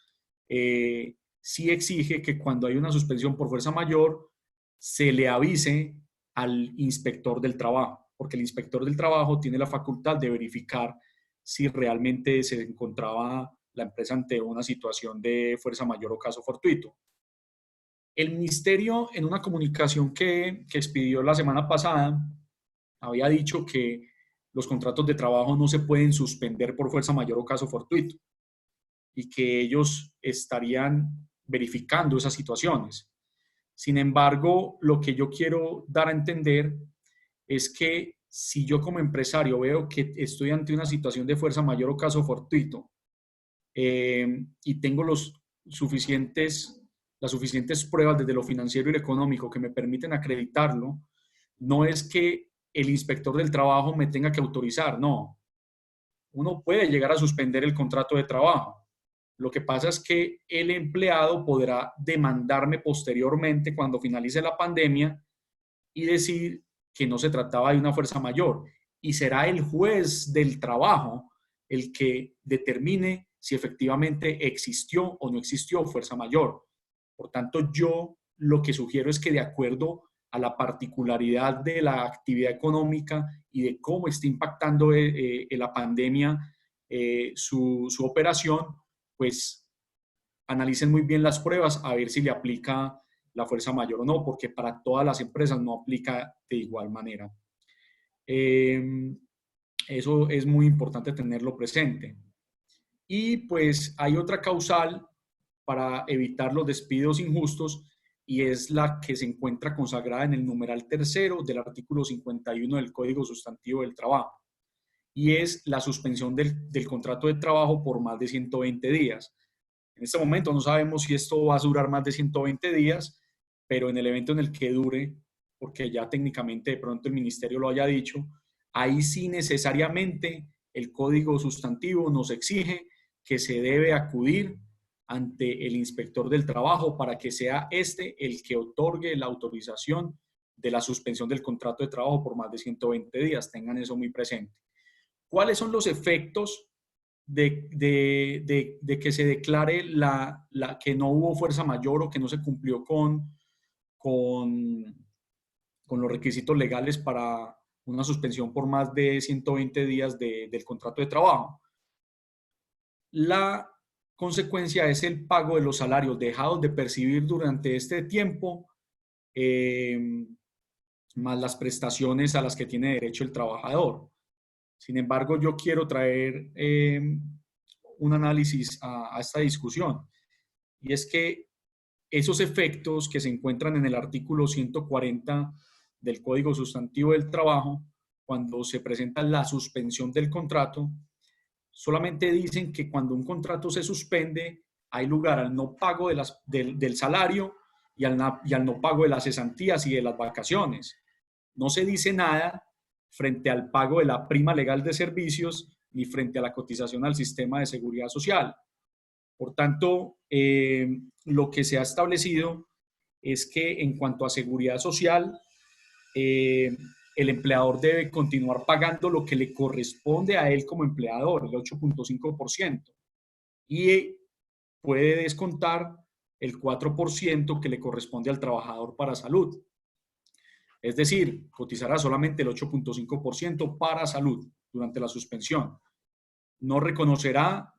sí exige que cuando hay una suspensión por fuerza mayor, se le avise al inspector del trabajo, porque el inspector del trabajo tiene la facultad de verificar si realmente se encontraba la empresa ante una situación de fuerza mayor o caso fortuito. El ministerio, en una comunicación que expidió la semana pasada, había dicho que los contratos de trabajo no se pueden suspender por fuerza mayor o caso fortuito y que ellos estarían verificando esas situaciones. Sin embargo, lo que yo quiero dar a entender es que si yo como empresario veo que estoy ante una situación de fuerza mayor o caso fortuito y tengo las suficientes pruebas desde lo financiero y lo económico que me permiten acreditarlo, no es que el inspector del trabajo me tenga que autorizar, no. Uno puede llegar a suspender el contrato de trabajo. Lo que pasa es que el empleado podrá demandarme posteriormente cuando finalice la pandemia y decir que no se trataba de una fuerza mayor. Y será el juez del trabajo el que determine si efectivamente existió o no existió fuerza mayor. Por tanto, yo lo que sugiero es que de acuerdo a la particularidad de la actividad económica y de cómo está impactando la pandemia su operación, pues analicen muy bien las pruebas a ver si le aplica la fuerza mayor o no, porque para todas las empresas no aplica de igual manera. Eso es muy importante tenerlo presente. Y pues hay otra causal para evitar los despidos injustos y es la que se encuentra consagrada en el numeral tercero del artículo 51 del Código Sustantivo del Trabajo y es la suspensión del contrato de trabajo por más de 120 días. En este momento no sabemos si esto va a durar más de 120 días, pero en el evento en el que dure, porque ya técnicamente de pronto el ministerio lo haya dicho, ahí sí necesariamente el Código Sustantivo nos exige que se debe acudir ante el inspector del trabajo para que sea este el que otorgue la autorización de la suspensión del contrato de trabajo por más de 120 días. Tengan eso muy presente. ¿Cuáles son los efectos de que se declare que no hubo fuerza mayor o que no se cumplió con los requisitos legales para una suspensión por más de 120 días del contrato de trabajo? La consecuencia es el pago de los salarios dejados de percibir durante este tiempo, más las prestaciones a las que tiene derecho el trabajador. Sin embargo, yo quiero traer un análisis a esta discusión, y es que esos efectos que se encuentran en el artículo 140 del Código Sustantivo del Trabajo, cuando se presenta la suspensión del contrato, solamente dicen que cuando un contrato se suspende, hay lugar al no pago del salario y al no pago de las cesantías y de las vacaciones. No se dice nada frente al pago de la prima legal de servicios ni frente a la cotización al sistema de seguridad social. Por tanto, lo que se ha establecido es que en cuanto a seguridad social, el empleador debe continuar pagando lo que le corresponde a él como empleador, el 8.5%, y puede descontar el 4% que le corresponde al trabajador para salud. Es decir, cotizará solamente el 8.5% para salud durante la suspensión. No reconocerá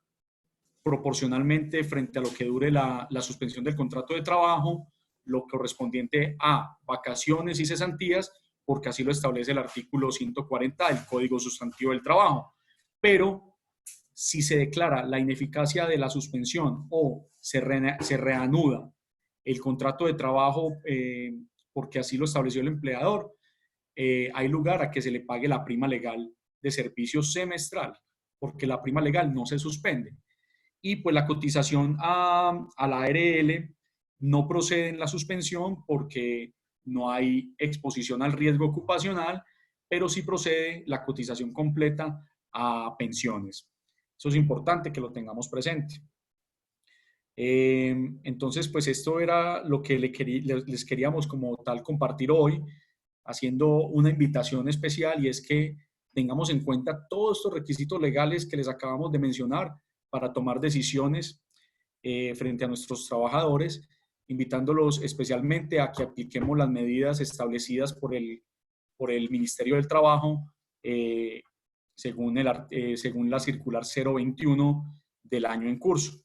proporcionalmente frente a lo que dure la suspensión del contrato de trabajo lo correspondiente a vacaciones y cesantías, porque así lo establece el artículo 140 del Código Sustantivo del Trabajo. Pero si se declara la ineficacia de la suspensión o se reanuda el contrato de trabajo porque así lo estableció el empleador, hay lugar a que se le pague la prima legal de servicio semestral, porque la prima legal no se suspende. Y pues la cotización a la ARL no procede en la suspensión porque no hay exposición al riesgo ocupacional, pero sí procede la cotización completa a pensiones. Eso es importante que lo tengamos presente. Entonces, pues esto era lo que les queríamos como tal compartir hoy, haciendo una invitación especial, y es que tengamos en cuenta todos estos requisitos legales que les acabamos de mencionar para tomar decisiones frente a nuestros trabajadores, invitándolos especialmente a que apliquemos las medidas establecidas por el Ministerio del Trabajo según la circular 021 del año en curso.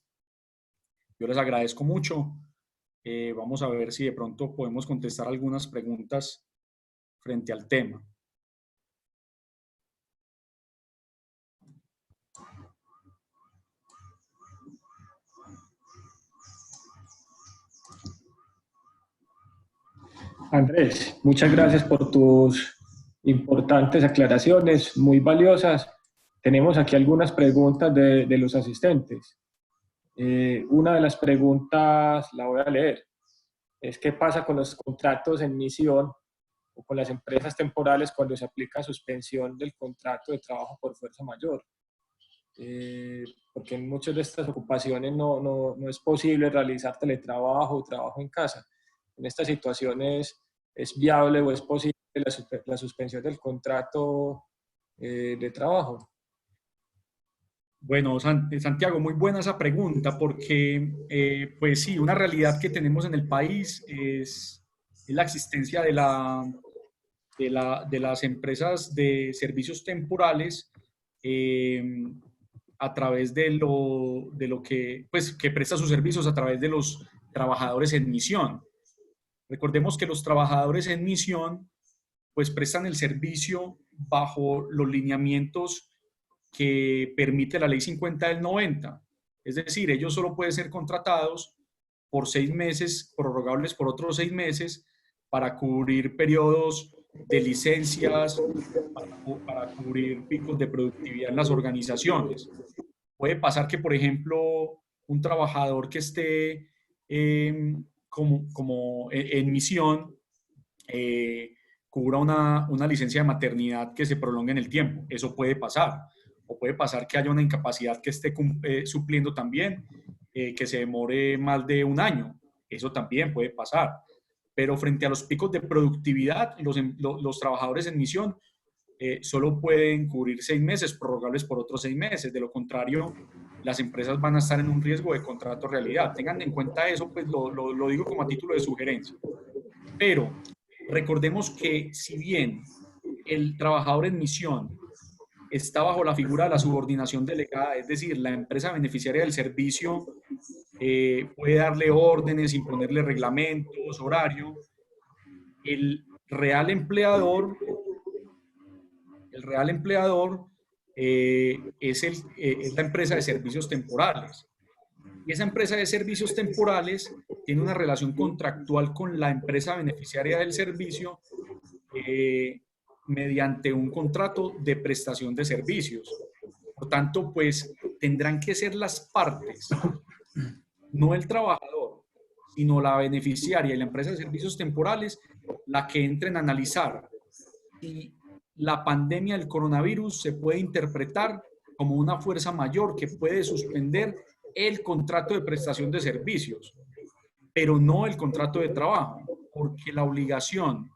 Yo les agradezco mucho. Vamos a ver si de pronto podemos contestar algunas preguntas frente al tema. Andrés, muchas gracias por tus importantes aclaraciones, muy valiosas. Tenemos aquí algunas preguntas de los asistentes. Una de las preguntas la voy a leer. Es ¿qué pasa con los contratos en misión o con las empresas temporales cuando se aplica suspensión del contrato de trabajo por fuerza mayor? Porque en muchas de estas ocupaciones no es posible realizar teletrabajo o trabajo en casa. En estas situaciones, ¿es viable o es posible la suspensión del contrato de trabajo? Bueno, Santiago, muy buena esa pregunta, porque pues sí, una realidad que tenemos en el país es la existencia de las empresas de servicios temporales a través de lo que presta sus servicios a través de los trabajadores en misión. Recordemos que los trabajadores en misión pues prestan el servicio bajo los lineamientos que permite la Ley 50 del 90. Es decir, ellos solo pueden ser contratados por 6 meses, prorrogables por otros 6 meses, para cubrir periodos de licencias, para cubrir picos de productividad en las organizaciones. Puede pasar que, por ejemplo, un trabajador que esté como en misión cubra una licencia de maternidad que se prolongue en el tiempo. Eso puede pasar. O puede pasar que haya una incapacidad que esté supliendo también, que se demore más de un año. Eso también puede pasar. Pero frente a los picos de productividad, los trabajadores en misión solo pueden cubrir 6 meses, prorrogables por otros 6 meses. De lo contrario, las empresas van a estar en un riesgo de contrato realidad. Tengan en cuenta eso, pues lo digo como a título de sugerencia. Pero recordemos que si bien el trabajador en misión está bajo la figura de la subordinación delegada, es decir, la empresa beneficiaria del servicio puede darle órdenes, imponerle reglamentos, horario. El real empleador es la empresa de servicios temporales. Y esa empresa de servicios temporales tiene una relación contractual con la empresa beneficiaria del servicio mediante un contrato de prestación de servicios. Por tanto, pues tendrán que ser las partes, no el trabajador, sino la beneficiaria y la empresa de servicios temporales, la que entren a analizar si la pandemia del coronavirus se puede interpretar como una fuerza mayor que puede suspender el contrato de prestación de servicios, pero no el contrato de trabajo, porque la obligación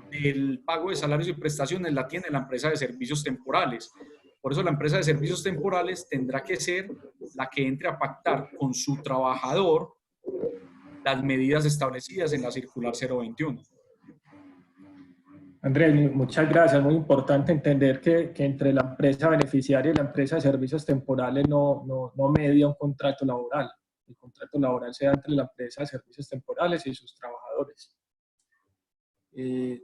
del pago de salarios y prestaciones la tiene la empresa de servicios temporales. Por eso la empresa de servicios temporales tendrá que ser la que entre a pactar con su trabajador las medidas establecidas en la circular 021. Andrés, muchas gracias. Muy importante entender que entre la empresa beneficiaria y la empresa de servicios temporales no media un contrato laboral. El contrato laboral se da entre la empresa de servicios temporales y sus trabajadores.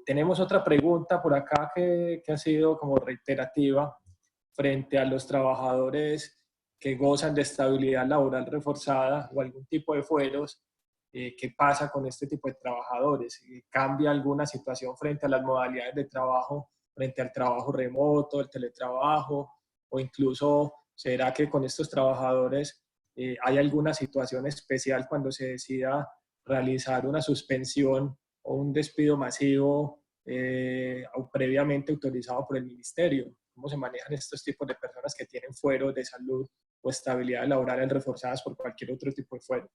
Tenemos otra pregunta por acá que ha sido como reiterativa frente a los trabajadores que gozan de estabilidad laboral reforzada o algún tipo de fueros. qué pasa con este tipo de trabajadores, cambia alguna situación frente a las modalidades de trabajo, frente al trabajo remoto, el teletrabajo, o incluso será que con estos trabajadores hay alguna situación especial cuando se decida realizar una suspensión o un despido masivo o previamente autorizado por el ministerio. ¿Cómo se manejan estos tipos de personas que tienen fueros de salud o estabilidad laboral reforzadas por cualquier otro tipo de fuero?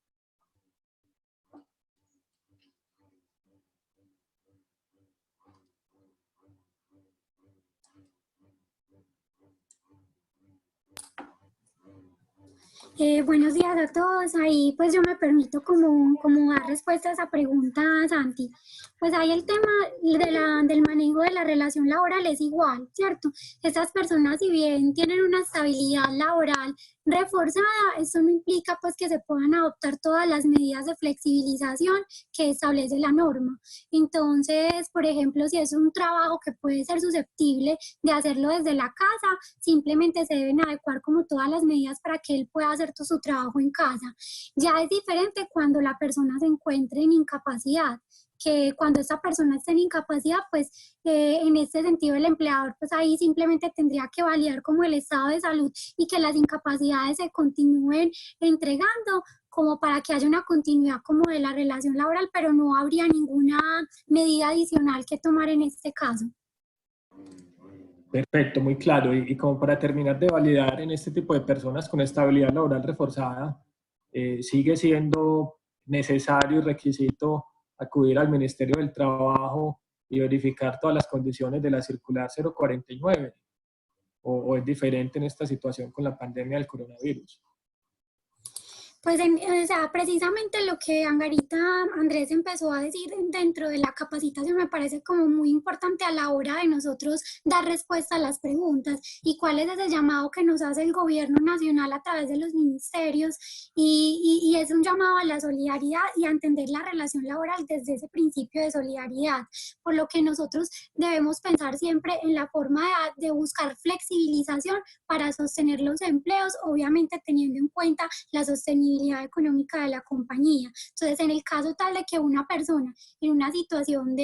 Buenos días a todos. Ahí pues yo me permito como dar respuesta a esa pregunta, Santi. Pues ahí el tema del manejo de la relación laboral es igual, ¿cierto? Estas personas, si bien tienen una estabilidad laboral reforzada, eso no implica pues que se puedan adoptar todas las medidas de flexibilización que establece la norma. Entonces, por ejemplo, si es un trabajo que puede ser susceptible de hacerlo desde la casa, simplemente se deben adecuar como todas las medidas para que él pueda hacer todo su trabajo en casa. Ya es diferente cuando la persona se encuentre en incapacidad, que cuando esta persona esté en incapacidad, pues en este sentido el empleador pues ahí simplemente tendría que validar como el estado de salud y que las incapacidades se continúen entregando como para que haya una continuidad como de la relación laboral, pero no habría ninguna medida adicional que tomar en este caso. Perfecto, muy claro. Y como para terminar de validar en este tipo de personas con estabilidad laboral reforzada, sigue siendo necesario y requisito acudir al Ministerio del Trabajo y verificar todas las condiciones de la circular 049, o es diferente en esta situación con la pandemia del coronavirus. Pues, o sea, precisamente lo que Angarita Andrés empezó a decir dentro de la capacitación me parece como muy importante a la hora de nosotros dar respuesta a las preguntas y cuál es ese llamado que nos hace el gobierno nacional a través de los ministerios y es un llamado a la solidaridad y a entender la relación laboral desde ese principio de solidaridad, por lo que nosotros debemos pensar siempre en la forma de buscar flexibilización para sostener los empleos, obviamente teniendo en cuenta la sostenibilidad económica de la compañía. Entonces, en el caso tal de que una persona en una situación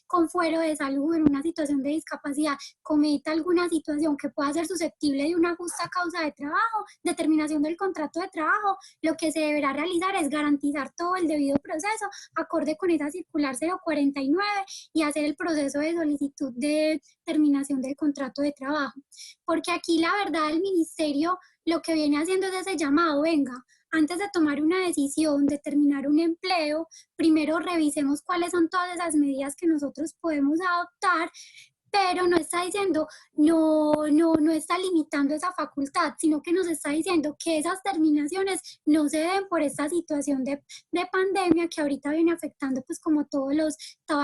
con fuero de salud, en una situación de discapacidad, cometa alguna situación que pueda ser susceptible de una justa causa de trabajo, determinación del contrato de trabajo, lo que se deberá realizar es garantizar todo el debido proceso acorde con esa circular 049 y hacer el proceso de solicitud de terminación del contrato de trabajo. Porque aquí la verdad el ministerio lo que viene haciendo es ese llamado, venga, antes de tomar una decisión, de terminar un empleo, primero revisemos cuáles son todas esas medidas que nosotros podemos adoptar, pero no está diciendo, no está limitando esa facultad, sino que nos está diciendo que esas terminaciones no se den por esta situación de pandemia que ahorita viene afectando pues como todas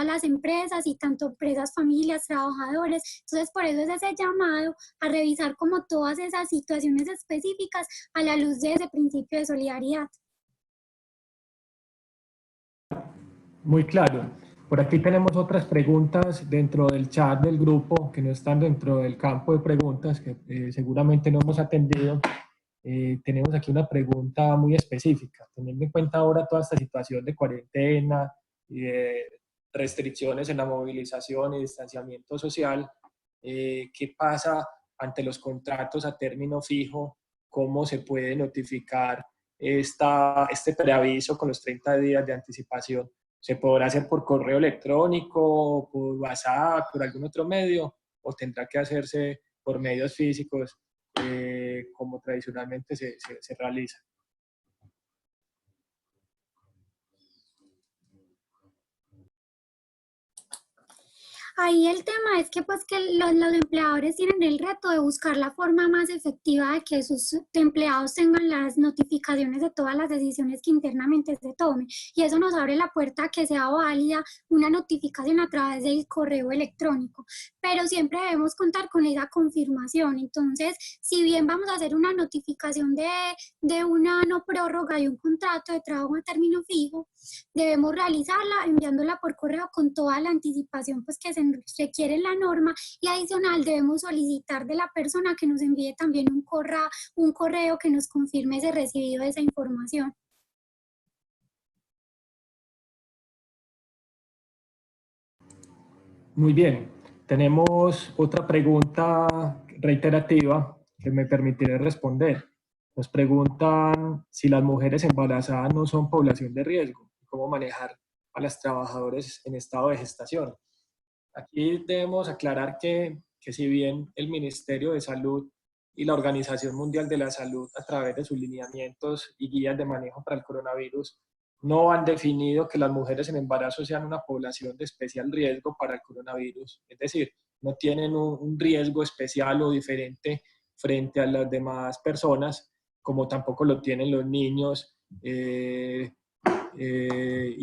las empresas y tanto empresas, familias, trabajadores. Entonces por eso es ese llamado a revisar como todas esas situaciones específicas a la luz de ese principio de solidaridad. Muy claro. Por aquí tenemos otras preguntas dentro del chat del grupo que no están dentro del campo de preguntas que seguramente no hemos atendido. Tenemos aquí una pregunta muy específica. Teniendo en cuenta ahora toda esta situación de cuarentena y de restricciones en la movilización y distanciamiento social, ¿qué pasa ante los contratos a término fijo? ¿Cómo se puede notificar este preaviso con los 30 días de anticipación? ¿Se podrá hacer por correo electrónico, por WhatsApp, por algún otro medio, o tendrá que hacerse por medios físicos como tradicionalmente se realiza? Ahí el tema es que pues que los empleadores tienen el reto de buscar la forma más efectiva de que sus empleados tengan las notificaciones de todas las decisiones que internamente se tomen, y eso nos abre la puerta a que sea válida una notificación a través del correo electrónico, pero siempre debemos contar con esa confirmación. Entonces, si bien vamos a hacer una notificación de una no prórroga de un contrato de trabajo a término fijo, debemos realizarla enviándola por correo con toda la anticipación pues que se requiere en la norma, y adicional debemos solicitar de la persona que nos envíe también un correo que nos confirme ese recibido de esa información. Muy bien. Tenemos otra pregunta reiterativa que me permitiré responder. Nos preguntan si las mujeres embarazadas no son población de riesgo, cómo manejar a las trabajadoras en estado de gestación. Aquí debemos aclarar que si bien el Ministerio de Salud y la Organización Mundial de la Salud, a través de sus lineamientos y guías de manejo para el coronavirus, no han definido que las mujeres en embarazo sean una población de especial riesgo para el coronavirus. Es decir, no tienen un riesgo especial o diferente frente a las demás personas, como tampoco lo tienen los niños y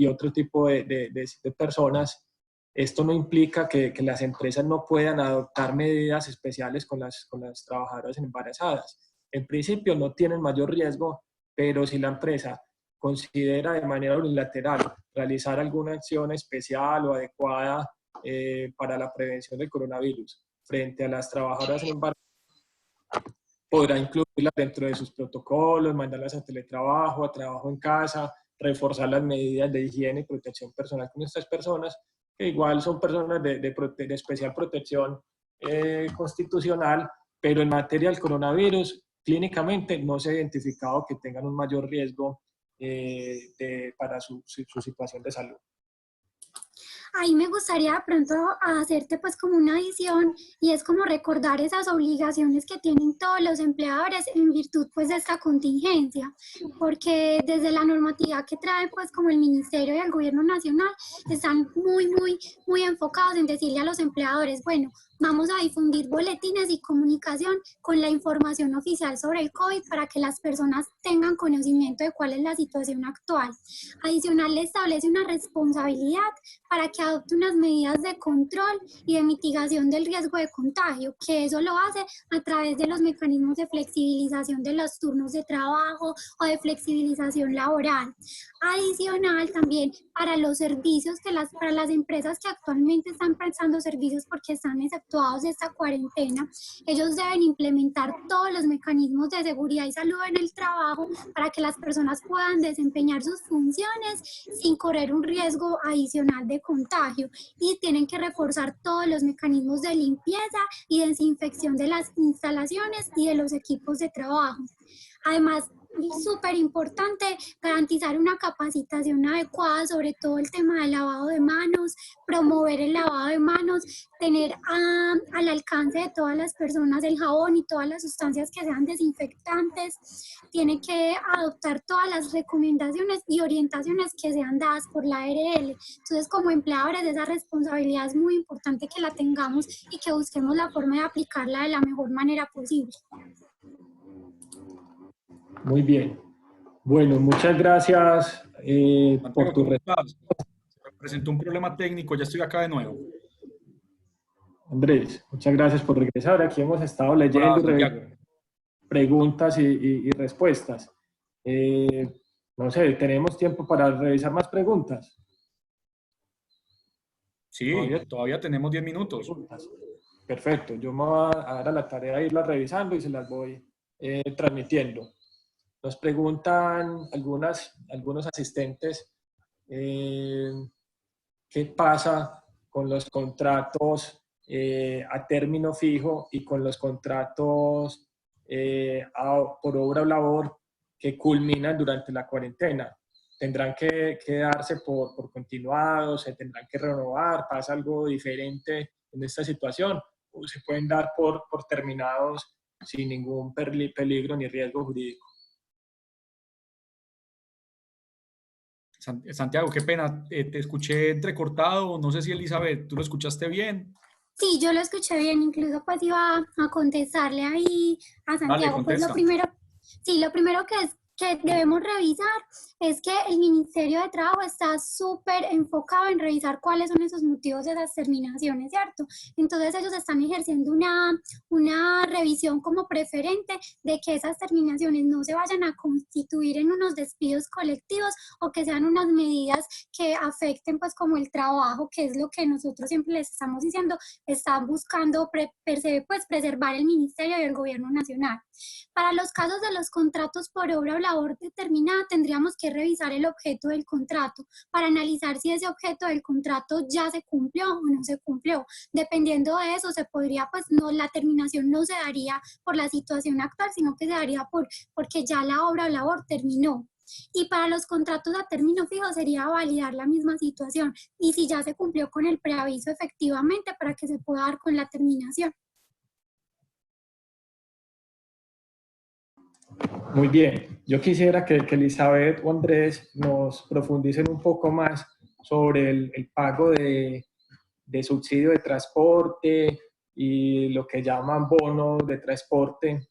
otro tipo de personas. Esto no implica que las empresas no puedan adoptar medidas especiales con las trabajadoras embarazadas. En principio no tienen mayor riesgo, pero si la empresa considera de manera unilateral realizar alguna acción especial o adecuada para la prevención del coronavirus frente a las trabajadoras embarazadas, podrá incluirlas dentro de sus protocolos, mandarlas a teletrabajo, a trabajo en casa, reforzar las medidas de higiene y protección personal con estas personas, que igual son personas de especial protección constitucional, pero en materia del coronavirus, clínicamente no se ha identificado que tengan un mayor riesgo para su situación de salud. Ahí me gustaría de pronto hacerte pues como una adición y es como recordar esas obligaciones que tienen todos los empleadores en virtud pues de esta contingencia, porque desde la normatividad que trae pues como el Ministerio y el Gobierno Nacional están muy enfocados en decirle a los empleadores, bueno, vamos a difundir boletines y comunicación con la información oficial sobre el COVID para que las personas tengan conocimiento de cuál es la situación actual. Adicional, le establece una responsabilidad para que adopte unas medidas de control y de mitigación del riesgo de contagio, que eso lo hace a través de los mecanismos de flexibilización de los turnos de trabajo o de flexibilización laboral. Adicional, también para los servicios para las empresas que actualmente están prestando servicios porque están exceptuados de esta cuarentena, ellos deben implementar todos los mecanismos de seguridad y salud en el trabajo para que las personas puedan desempeñar sus funciones sin correr un riesgo adicional de contagio, y tienen que reforzar todos los mecanismos de limpieza y desinfección de las instalaciones y de los equipos de trabajo. Además, súper importante garantizar una capacitación adecuada sobre todo el tema del lavado de manos, promover el lavado de manos, tener al alcance de todas las personas el jabón y todas las sustancias que sean desinfectantes. Tiene que adoptar todas las recomendaciones y orientaciones que sean dadas por la ARL. Entonces, como empleadores, esa responsabilidad es muy importante que la tengamos y que busquemos la forma de aplicarla de la mejor manera posible. Muy bien. Bueno, muchas gracias por tu respuesta. Presentó un problema técnico, ya estoy acá de nuevo. Andrés, muchas gracias por regresar. Aquí hemos estado leyendo preguntas y respuestas. No sé, ¿tenemos tiempo para revisar más preguntas? Sí, todavía tenemos 10 minutos. Perfecto, yo me voy a dar a la tarea de irlas revisando y se las voy transmitiendo. Nos preguntan algunos asistentes qué pasa con los contratos a término fijo y con los contratos por obra o labor que culminan durante la cuarentena. ¿Tendrán que quedarse por continuados? ¿Se tendrán que renovar? ¿Pasa algo diferente en esta situación? ¿O se pueden dar por terminados sin ningún peligro ni riesgo jurídico? Santiago, qué pena, te escuché entrecortado, no sé si Elizabeth, ¿tú lo escuchaste bien? Sí, yo lo escuché bien, incluso pues iba a contestarle ahí a Santiago. Dale, pues lo primero que debemos revisar es que el Ministerio de Trabajo está súper enfocado en revisar cuáles son esos motivos de esas terminaciones, ¿cierto? Entonces ellos están ejerciendo una revisión como preferente de que esas terminaciones no se vayan a constituir en unos despidos colectivos o que sean unas medidas que afecten pues como el trabajo, que es lo que nosotros siempre les estamos diciendo, están buscando preservar el Ministerio y el Gobierno Nacional. Para los casos de los contratos por obra o labor, labor determinada, tendríamos que revisar el objeto del contrato para analizar si ese objeto del contrato ya se cumplió o no se cumplió. Dependiendo de eso, se podría, pues no, la terminación no se daría por la situación actual, sino que se daría porque ya la obra o labor terminó. Y para los contratos a término fijo sería validar la misma situación y si ya se cumplió con el preaviso efectivamente para que se pueda dar con la terminación. Muy bien. Yo quisiera que Elizabeth o Andrés nos profundicen un poco más sobre el pago de subsidio de transporte y lo que llaman bonos de transporte,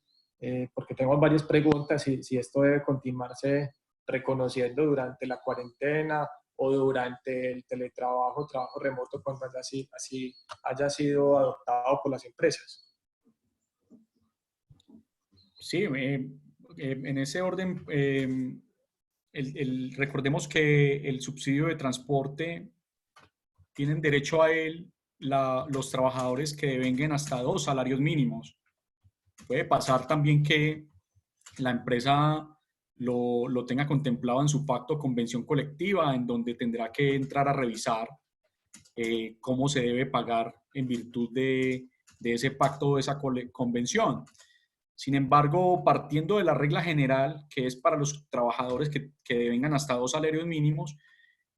porque tengo varias preguntas si esto debe continuarse reconociendo durante la cuarentena o durante el teletrabajo, trabajo remoto, cuando así haya sido adoptado por las empresas. Sí, en ese orden, recordemos que el subsidio de transporte tienen derecho a él los trabajadores que devenguen hasta 2 salarios mínimos. Puede pasar también que la empresa lo tenga contemplado en su pacto o convención colectiva, en donde tendrá que entrar a revisar cómo se debe pagar en virtud de ese pacto o esa convención. Sin embargo, partiendo de la regla general, que es para los trabajadores que devengan hasta 2 salarios mínimos,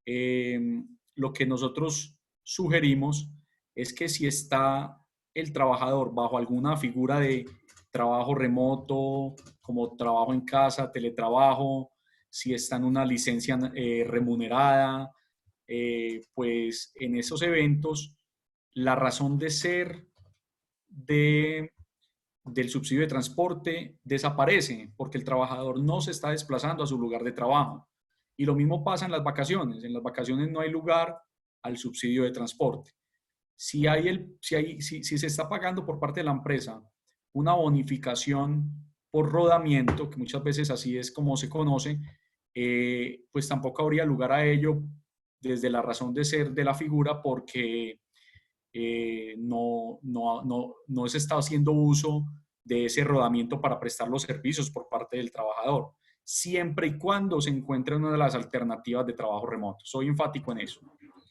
lo que nosotros sugerimos es que si está el trabajador bajo alguna figura de trabajo remoto, como trabajo en casa, teletrabajo, si está en una licencia remunerada, pues en esos eventos la razón de ser del subsidio de transporte desaparece porque el trabajador no se está desplazando a su lugar de trabajo. Y lo mismo pasa en las vacaciones. En las vacaciones no hay lugar al subsidio de transporte. Si se está pagando por parte de la empresa una bonificación por rodamiento, que muchas veces así es como se conoce, pues tampoco habría lugar a ello desde la razón de ser de la figura, porque no se está haciendo uso de ese rodamiento para prestar los servicios por parte del trabajador, siempre y cuando se encuentre una de las alternativas de trabajo remoto. Soy enfático en eso.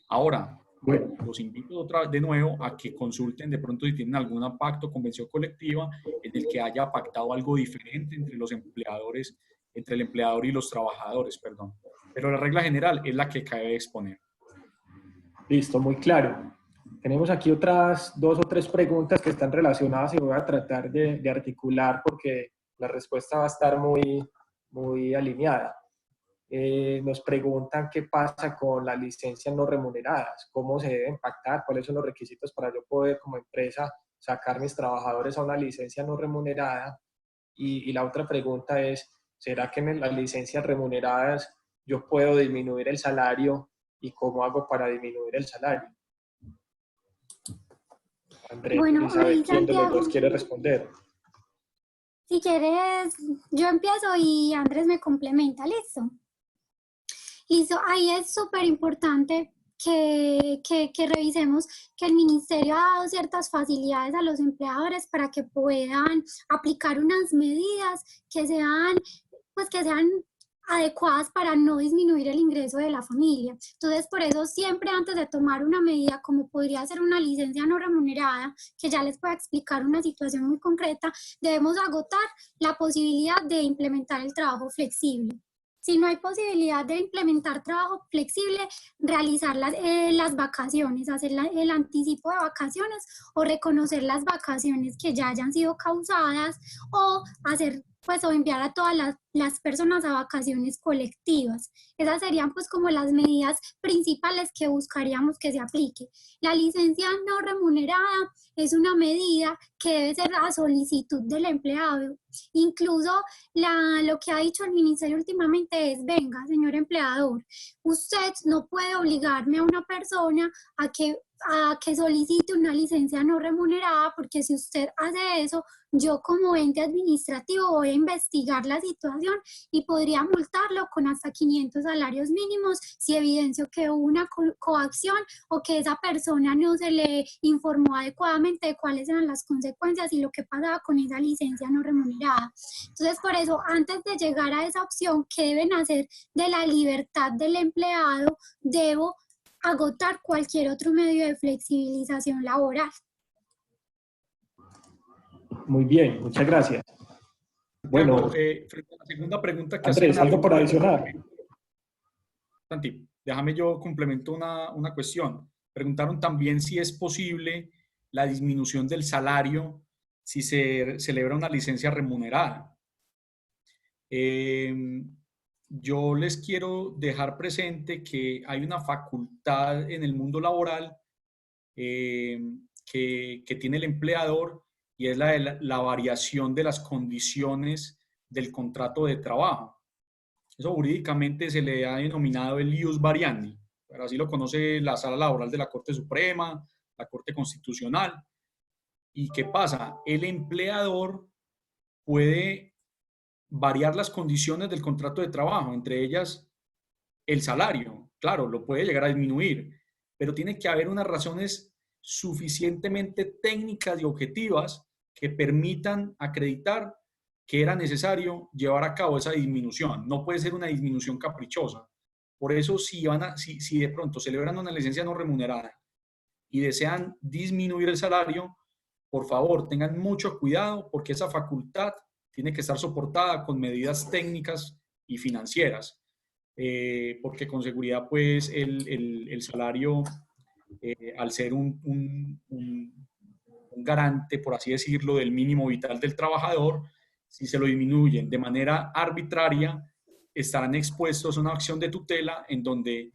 Ahora, bueno, los invito de nuevo a que consulten de pronto si tienen algún pacto, convención colectiva en el que haya pactado algo diferente entre los empleadores, entre el empleador y los trabajadores, perdón. Pero la regla general es la que cabe exponer. Listo, muy claro. Tenemos aquí otras 2 o 3 preguntas que están relacionadas y voy a tratar de articular porque la respuesta va a estar muy alineada. Nos preguntan qué pasa con las licencias no remuneradas, cómo se deben pactar, cuáles son los requisitos para yo poder como empresa sacar mis trabajadores a una licencia no remunerada. Y la otra pregunta es, ¿será que en las licencias remuneradas yo puedo disminuir el salario y cómo hago para disminuir el salario? Andrés, Bueno, Elizabeth, ¿quién de los dos quiere responder? Si quieres, yo empiezo y Andrés me complementa, ¿listo? Listo, ahí es súper importante que revisemos que el ministerio ha dado ciertas facilidades a los empleadores para que puedan aplicar unas medidas que sean adecuadas para no disminuir el ingreso de la familia. Entonces, por eso siempre antes de tomar una medida como podría ser una licencia no remunerada, que ya les voy a explicar una situación muy concreta, debemos agotar la posibilidad de implementar el trabajo flexible. Si no hay posibilidad de implementar trabajo flexible, realizar las vacaciones, hacer el anticipo de vacaciones o reconocer las vacaciones que ya hayan sido causadas o hacer o enviar a todas las personas a vacaciones colectivas. Esas serían pues como las medidas principales que buscaríamos que se aplique. La licencia no remunerada es una medida que debe ser a solicitud del empleado. Incluso lo que ha dicho el ministerio últimamente es, venga, señor empleador, usted no puede obligarme a una persona a que a que solicite una licencia no remunerada, porque si usted hace eso, yo como ente administrativo voy a investigar la situación y podría multarlo con hasta 500 salarios mínimos si evidencio que hubo una coacción o que esa persona no se le informó adecuadamente de cuáles eran las consecuencias y lo que pasaba con esa licencia no remunerada. Entonces, por eso, antes de llegar a esa opción, ¿qué deben hacer de la libertad del empleado? Debo agotar cualquier otro medio de flexibilización laboral. Muy bien, muchas gracias. Bueno, frente a la segunda pregunta que Andrés, hacían, ¿algo por adicionar? Santi, déjame yo complemento una cuestión. Preguntaron también si es posible la disminución del salario si se celebra una licencia remunerada. Yo les quiero dejar presente que hay una facultad en el mundo laboral que tiene el empleador, y es la variación de las condiciones del contrato de trabajo. Eso jurídicamente se le ha denominado el ius variandi, pero así lo conoce la Sala Laboral de la Corte Suprema, la Corte Constitucional. ¿Y qué pasa? El empleador puede variar las condiciones del contrato de trabajo, entre ellas el salario. Claro, lo puede llegar a disminuir, pero tiene que haber unas razones suficientemente técnicas y objetivas que permitan acreditar que era necesario llevar a cabo esa disminución. No puede ser una disminución caprichosa. Por eso, si de pronto celebran una licencia no remunerada y desean disminuir el salario, por favor, tengan mucho cuidado, porque esa facultad tiene que estar soportada con medidas técnicas y financieras, porque con seguridad, pues, el salario, al ser un garante, por así decirlo, del mínimo vital del trabajador, si se lo disminuyen de manera arbitraria, estarán expuestos a una acción de tutela en donde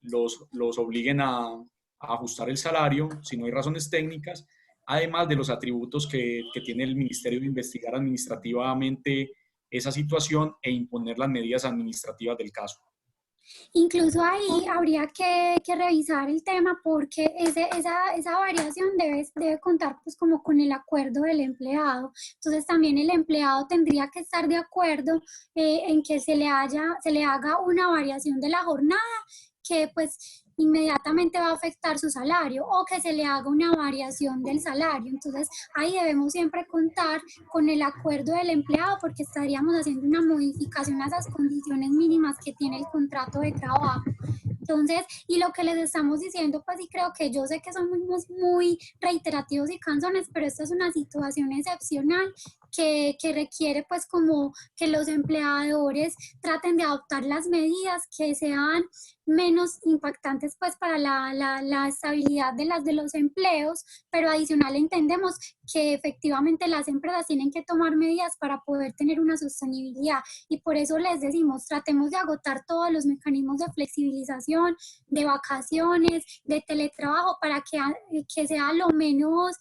los obliguen a ajustar el salario si no hay razones técnicas, además de los atributos que tiene el Ministerio de investigar administrativamente esa situación e imponer las medidas administrativas del caso. Incluso ahí habría que revisar el tema, porque esa variación debe contar pues como con el acuerdo del empleado. Entonces también el empleado tendría que estar de acuerdo en que se le haga una variación de la jornada que pues inmediatamente va a afectar su salario, o que se le haga una variación del salario. Entonces ahí debemos siempre contar con el acuerdo del empleado, porque estaríamos haciendo una modificación a esas condiciones mínimas que tiene el contrato de trabajo. Entonces, y lo que les estamos diciendo, pues sí creo que yo sé que somos muy reiterativos y cansones, pero esta es una situación excepcional que requiere pues como que los empleadores traten de adoptar las medidas que sean menos impactantes pues para la estabilidad de los empleos, pero adicional entendemos que efectivamente las empresas tienen que tomar medidas para poder tener una sostenibilidad, y por eso les decimos, tratemos de agotar todos los mecanismos de flexibilización, de vacaciones, de teletrabajo, para que sea lo menos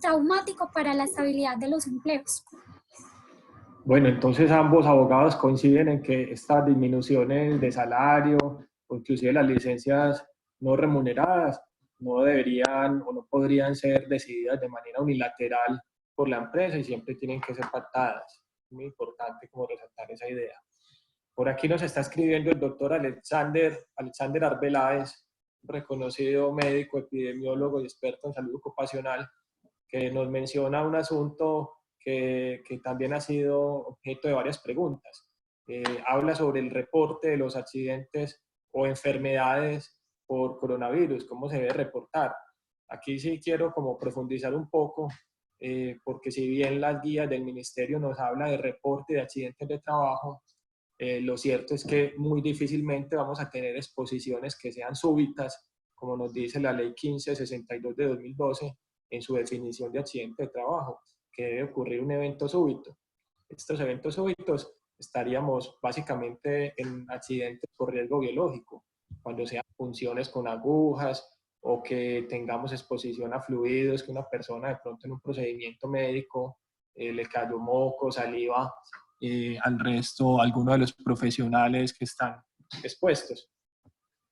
traumático para la estabilidad de los empleos. Bueno, entonces ambos abogados coinciden en que estas disminuciones de salario, o inclusive las licencias no remuneradas, no deberían o no podrían ser decididas de manera unilateral por la empresa y siempre tienen que ser pactadas. Es muy importante como resaltar esa idea. Por aquí nos está escribiendo el doctor Alexander Arbeláez, reconocido médico, epidemiólogo y experto en salud ocupacional, que nos menciona un asunto que también ha sido objeto de varias preguntas. Habla sobre el reporte de los accidentes o enfermedades por coronavirus, cómo se debe reportar. Aquí sí quiero como profundizar un poco, porque si bien las guías del ministerio nos habla de reporte de accidentes de trabajo, lo cierto es que muy difícilmente vamos a tener exposiciones que sean súbitas, como nos dice la ley 1562 de 2012 en su definición de accidente de trabajo, que debe ocurrir un evento súbito. Estos eventos súbitos estaríamos básicamente en accidentes por riesgo biológico, cuando sean punciones con agujas o que tengamos exposición a fluidos, que una persona de pronto en un procedimiento médico le cayó moco, saliva al resto, alguno de los profesionales que están expuestos.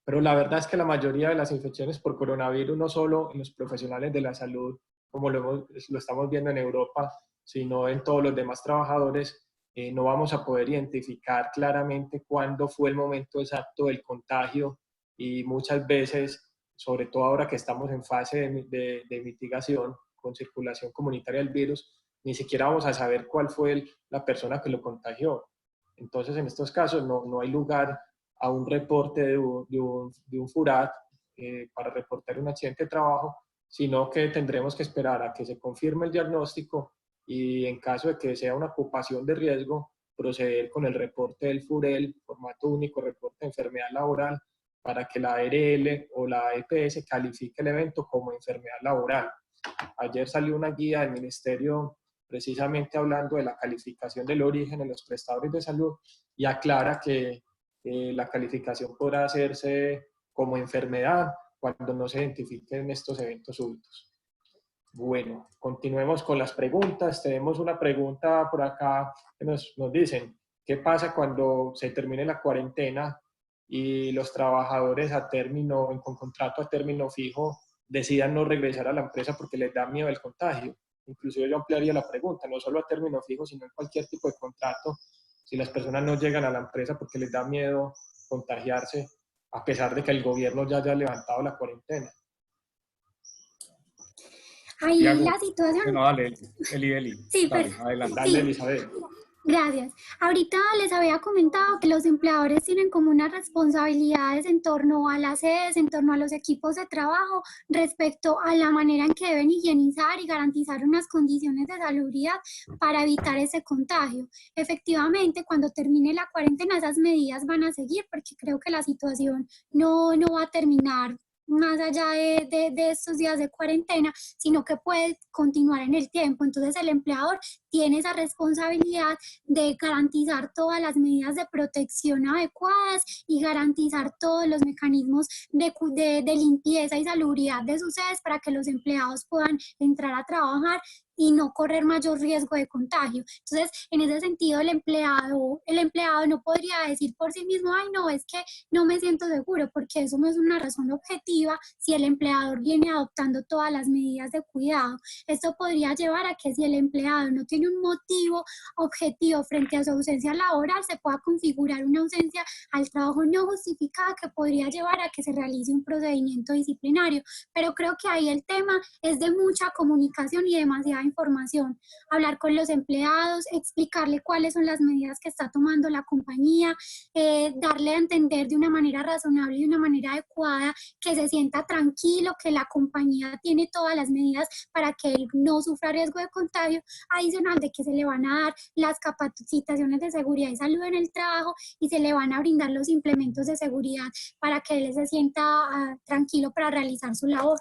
Pero la verdad es que la mayoría de las infecciones por coronavirus, no solo en los profesionales de la salud, como lo estamos viendo en Europa, sino en todos los demás trabajadores, no vamos a poder identificar claramente cuándo fue el momento exacto del contagio y muchas veces, sobre todo ahora que estamos en fase de mitigación con circulación comunitaria del virus, ni siquiera vamos a saber cuál fue la persona que lo contagió. Entonces, en estos casos no hay lugar a un reporte de un FURAT para reportar un accidente de trabajo, sino que tendremos que esperar a que se confirme el diagnóstico y en caso de que sea una ocupación de riesgo, proceder con el reporte del FUREL, formato único, reporte de enfermedad laboral, para que la ARL o la EPS califique el evento como enfermedad laboral. Ayer salió una guía del Ministerio precisamente hablando de la calificación del origen en los prestadores de salud y aclara que la calificación podrá hacerse como enfermedad cuando no se identifiquen estos eventos súbitos. Bueno, continuemos con las preguntas. Tenemos una pregunta por acá que nos dicen, ¿qué pasa cuando se termine la cuarentena y los trabajadores con contrato a término fijo decidan no regresar a la empresa porque les da miedo el contagio? Inclusive yo ampliaría la pregunta, no solo a término fijo, sino en cualquier tipo de contrato, si las personas no llegan a la empresa porque les da miedo contagiarse, a pesar de que el gobierno ya haya levantado la cuarentena. Ahí Tiago, la situación... bueno, dale, Eli, Sí, dale, perfecto. adelante. Dale, Sí. Elizabeth. Gracias. Ahorita les había comentado que los empleadores tienen como unas responsabilidades en torno a las sedes, en torno a los equipos de trabajo, respecto a la manera en que deben higienizar y garantizar unas condiciones de salubridad para evitar ese contagio. Efectivamente, cuando termine la cuarentena, esas medidas van a seguir porque creo que la situación no va a terminar más allá de estos días de cuarentena, sino que puede continuar en el tiempo. Entonces el empleador tiene esa responsabilidad de garantizar todas las medidas de protección adecuadas y garantizar todos los mecanismos de limpieza y salubridad de sus sedes para que los empleados puedan entrar a trabajar y no correr mayor riesgo de contagio. Entonces, en ese sentido, el empleado no podría decir por sí mismo, ay, no, es que no me siento seguro, porque eso no es una razón objetiva si el empleador viene adoptando todas las medidas de cuidado. Esto podría llevar a que si el empleado no tiene un motivo objetivo frente a su ausencia laboral, se pueda configurar una ausencia al trabajo no justificada que podría llevar a que se realice un procedimiento disciplinario. Pero creo que ahí el tema es de mucha comunicación y demasiada información. Hablar con los empleados, explicarle cuáles son las medidas que está tomando la compañía, darle a entender de una manera razonable y de una manera adecuada que se sienta tranquilo, que la compañía tiene todas las medidas para que él no sufra riesgo de contagio, adicional de que se le van a dar las capacitaciones de seguridad y salud en el trabajo y se le van a brindar los implementos de seguridad para que él se sienta tranquilo para realizar su labor.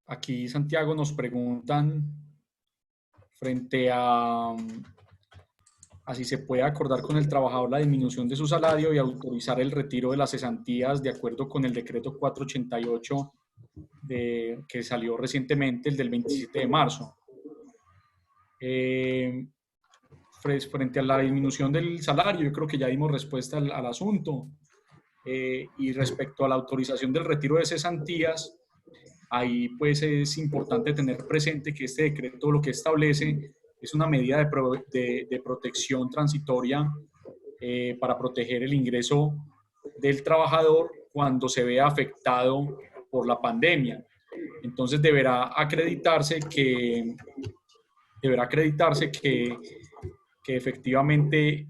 Aquí, Santiago, nos preguntan frente a si se puede acordar con el trabajador la disminución de su salario y autorizar el retiro de las cesantías de acuerdo con el decreto 488 que salió recientemente, el del 27 de marzo. Frente a la disminución del salario, yo creo que ya dimos respuesta al asunto. Y respecto a la autorización del retiro de cesantías, ahí pues es importante tener presente que este decreto lo que establece es una medida de protección transitoria para proteger el ingreso del trabajador cuando se vea afectado por la pandemia. Entonces deberá acreditarse que efectivamente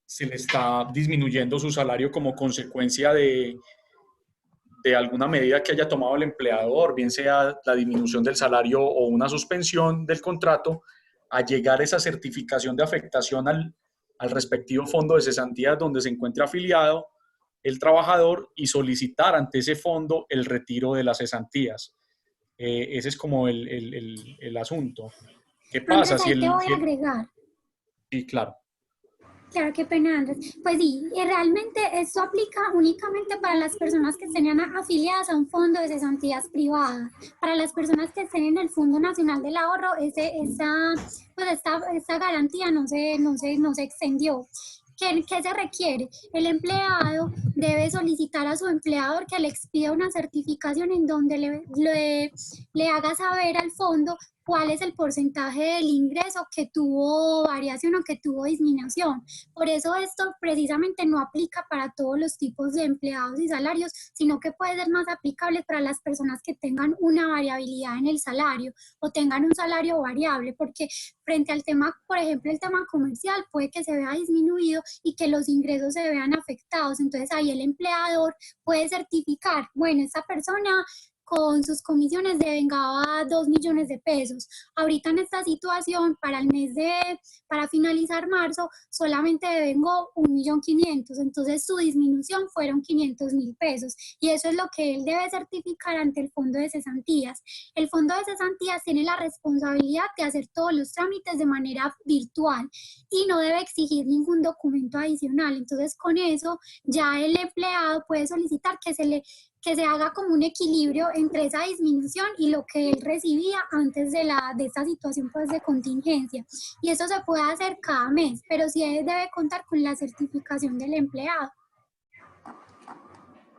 se le está disminuyendo su salario como consecuencia de alguna medida que haya tomado el empleador, bien sea la disminución del salario o una suspensión del contrato, a llegar a esa certificación de afectación al respectivo fondo de cesantías donde se encuentre afiliado el trabajador y solicitar ante ese fondo el retiro de las cesantías. Ese es como el asunto. ¿Qué pasa Andrés, si ahí te voy si a agregar. Sí, claro. Claro, qué pena, Andrés. Pues sí, realmente esto aplica únicamente para las personas que estén afiliadas a un fondo de cesantías privadas. Para las personas que estén en el Fondo Nacional del Ahorro, esta garantía no se extendió. ¿Qué se requiere? El empleado debe solicitar a su empleador que le expida una certificación en donde le haga saber al fondo cuál es el porcentaje del ingreso que tuvo variación o que tuvo disminución. Por eso esto precisamente no aplica para todos los tipos de empleados y salarios, sino que puede ser más aplicable para las personas que tengan una variabilidad en el salario o tengan un salario variable, porque frente al tema, por ejemplo, el tema comercial puede que se vea disminuido y que los ingresos se vean afectados. Entonces ahí el empleador puede certificar, bueno, esta persona con sus comisiones devengaba 2 millones de pesos. Ahorita en esta situación, para finalizar marzo, solamente devengó 1.500.000, entonces su disminución fueron 500.000 pesos. Y eso es lo que él debe certificar ante el Fondo de Cesantías. El Fondo de Cesantías tiene la responsabilidad de hacer todos los trámites de manera virtual y no debe exigir ningún documento adicional. Entonces, con eso, ya el empleado puede solicitar que se haga como un equilibrio entre esa disminución y lo que él recibía antes de esta situación pues de contingencia. Y eso se puede hacer cada mes, pero sí debe contar con la certificación del empleado.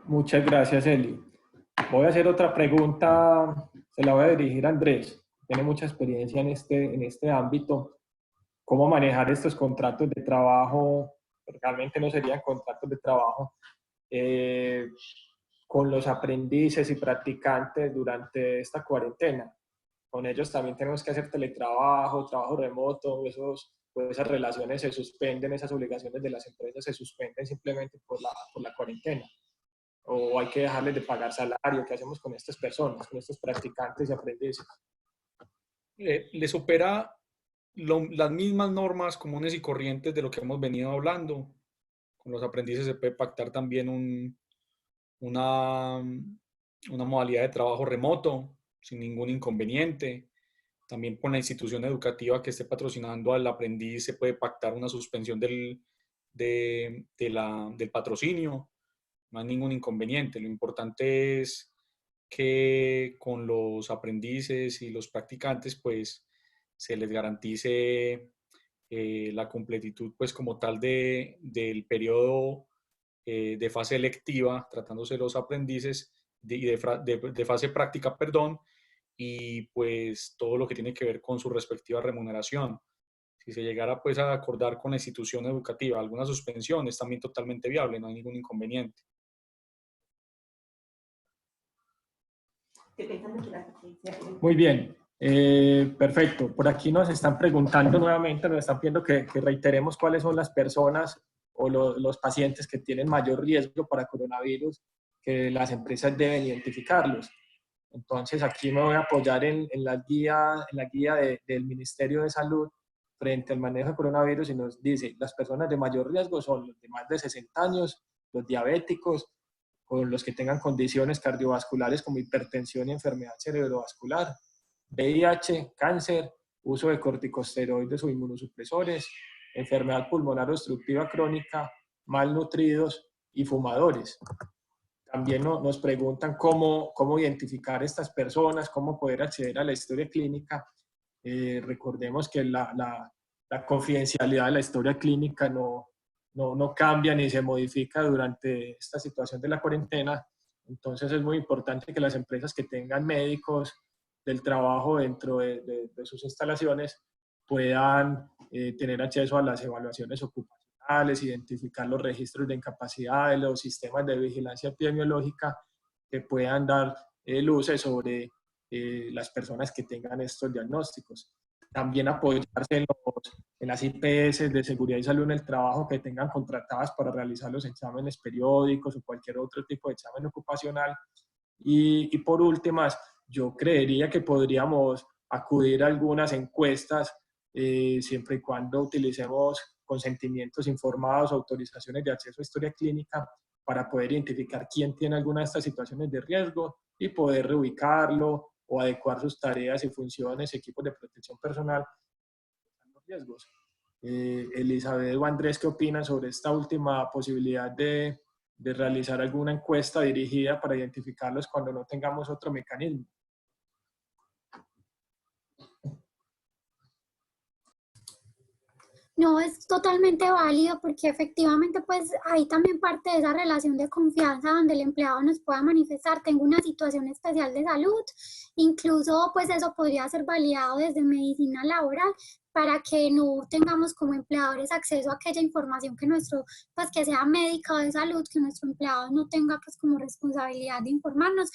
Muchas gracias, Eli. Voy a hacer otra pregunta, se la voy a dirigir a Andrés. Tiene mucha experiencia en este ámbito. ¿Cómo manejar estos contratos de trabajo? Realmente no serían contratos de trabajo. Con los aprendices y practicantes durante esta cuarentena. Con ellos también tenemos que hacer teletrabajo, trabajo remoto, esas relaciones se suspenden, esas obligaciones de las empresas se suspenden simplemente por la cuarentena. O hay que dejarles de pagar salario. ¿Qué hacemos con estas personas, con estos practicantes y aprendices? Les opera las mismas normas comunes y corrientes de lo que hemos venido hablando. Con los aprendices se puede pactar también una modalidad de trabajo remoto sin ningún inconveniente. También con la institución educativa que esté patrocinando al aprendiz se puede pactar una suspensión del patrocinio. No hay ningún inconveniente. Lo importante es que con los aprendices y los practicantes pues se les garantice la completitud pues como tal del periodo de fase electiva, tratándose de los aprendices, de fase práctica, perdón, y pues todo lo que tiene que ver con su respectiva remuneración. Si se llegara pues a acordar con la institución educativa alguna suspensión, es también totalmente viable, no hay ningún inconveniente. Muy bien, perfecto. Por aquí nos están preguntando nuevamente, nos están pidiendo que reiteremos cuáles son las personas o los pacientes que tienen mayor riesgo para coronavirus, que las empresas deben identificarlos. Entonces aquí me voy a apoyar en la guía del Ministerio de Salud frente al manejo de coronavirus y nos dice, las personas de mayor riesgo son los de más de 60 años, los diabéticos, o los que tengan condiciones cardiovasculares como hipertensión y enfermedad cerebrovascular, VIH, cáncer, uso de corticosteroides o inmunosupresores, enfermedad pulmonar obstructiva crónica, malnutridos y fumadores. También nos preguntan cómo identificar estas personas, cómo poder acceder a la historia clínica. Recordemos que la confidencialidad de la historia clínica no cambia ni se modifica durante esta situación de la cuarentena. Entonces es muy importante que las empresas que tengan médicos del trabajo dentro de sus instalaciones puedan tener acceso a las evaluaciones ocupacionales, identificar los registros de incapacidades, los sistemas de vigilancia epidemiológica que puedan dar luces sobre las personas que tengan estos diagnósticos. También apoyarse en las IPS de seguridad y salud en el trabajo que tengan contratadas para realizar los exámenes periódicos o cualquier otro tipo de examen ocupacional. Y por últimas, yo creería que podríamos acudir a algunas encuestas siempre y cuando utilicemos consentimientos informados, autorizaciones de acceso a historia clínica para poder identificar quién tiene alguna de estas situaciones de riesgo y poder reubicarlo o adecuar sus tareas y funciones, equipos de protección personal, los riesgos. Elizabeth o Andrés, ¿qué opinan sobre esta última posibilidad de realizar alguna encuesta dirigida para identificarlos cuando no tengamos otro mecanismo? No, es totalmente válido porque efectivamente pues hay también parte de esa relación de confianza donde el empleado nos pueda manifestar, tengo una situación especial de salud, incluso pues eso podría ser validado desde medicina laboral para que no tengamos como empleadores acceso a aquella información que pues que sea médica o de salud, que nuestro empleado no tenga pues como responsabilidad de informarnos.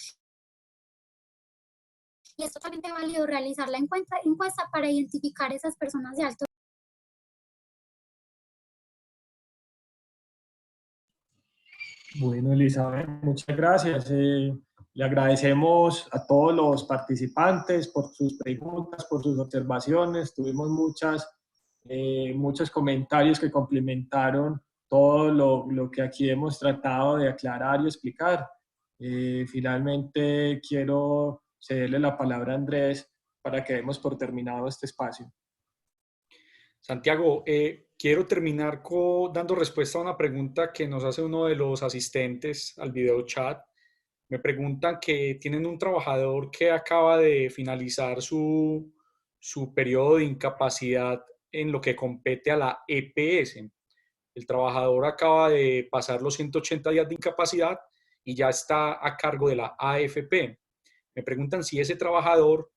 Y es totalmente válido realizar la encuesta para identificar esas personas de alto. Bueno, Elizabeth, muchas gracias. Le agradecemos a todos los participantes por sus preguntas, por sus observaciones. Tuvimos muchos comentarios que complementaron todo lo que aquí hemos tratado de aclarar y explicar. Finalmente, quiero cederle la palabra a Andrés para que demos por terminado este espacio. Santiago, quiero terminar dando respuesta a una pregunta que nos hace uno de los asistentes al video chat. Me preguntan que tienen un trabajador que acaba de finalizar su periodo de incapacidad en lo que compete a la EPS. El trabajador acaba de pasar los 180 días de incapacidad y ya está a cargo de la AFP. Me preguntan si ese trabajador,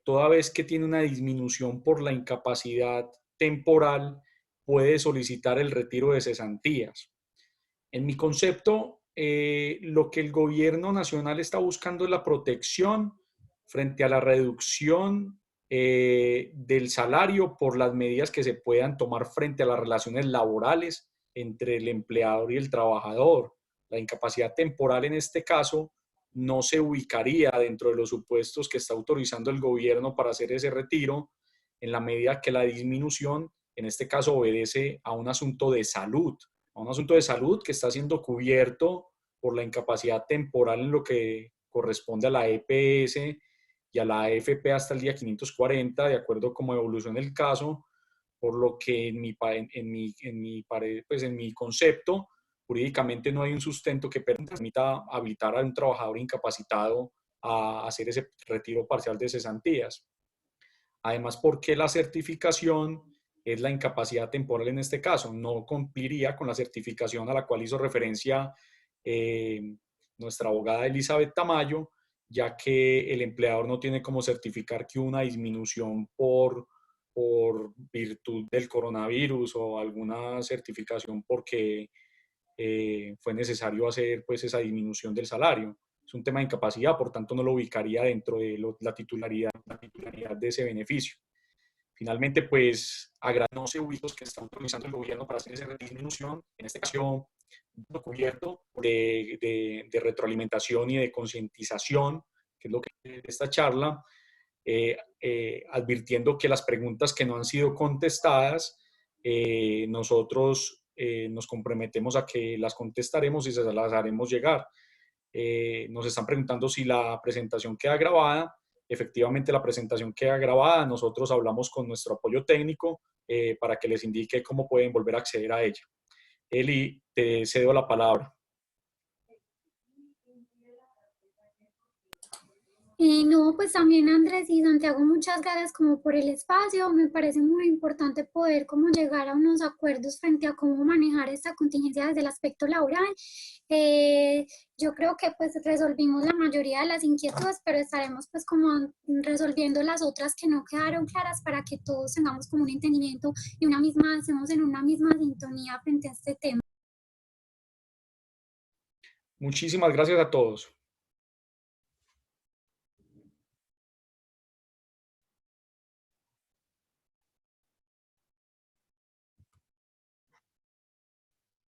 toda vez que tiene una disminución por la incapacidad temporal, puede solicitar el retiro de cesantías. En mi concepto, lo que el gobierno nacional está buscando es la protección frente a la reducción del salario por las medidas que se puedan tomar frente a las relaciones laborales entre el empleador y el trabajador. La incapacidad temporal en este caso no se ubicaría dentro de los supuestos que está autorizando el gobierno para hacer ese retiro, en la medida que la disminución, en este caso, obedece a un asunto de salud, que está siendo cubierto por la incapacidad temporal en lo que corresponde a la EPS y a la AFP hasta el día 540, de acuerdo como evolucione el caso, por lo que en mi concepto, jurídicamente no hay un sustento que permita habilitar a un trabajador incapacitado a hacer ese retiro parcial de cesantías. Además, porque la certificación es la incapacidad temporal en este caso, no cumpliría con la certificación a la cual hizo referencia nuestra abogada Elizabeth Tamayo, ya que el empleador no tiene como certificar que una disminución por virtud del coronavirus o alguna certificación porque fue necesario hacer pues esa disminución del salario. Es un tema de incapacidad, por tanto no lo ubicaría dentro de la titularidad de ese beneficio. Finalmente, pues, agradecemos los que está autorizando el gobierno para hacer esa disminución, en este caso, cubierto de retroalimentación y de concientización, que es lo que es esta charla, advirtiendo que las preguntas que no han sido contestadas, nosotros nos comprometemos a que las contestaremos y se las haremos llegar. Nos están preguntando si la presentación queda grabada. Efectivamente, la presentación queda grabada. Nosotros hablamos con nuestro apoyo técnico para que les indique cómo pueden volver a acceder a ella. Eli, te cedo la palabra. No, pues también Andrés y Santiago, muchas gracias como por el espacio. Me parece muy importante poder como llegar a unos acuerdos frente a cómo manejar esta contingencia desde el aspecto laboral. Yo creo que pues resolvimos la mayoría de las inquietudes, pero estaremos pues como resolviendo las otras que no quedaron claras para que todos tengamos como un entendimiento y estemos en una misma sintonía frente a este tema. Muchísimas gracias a todos.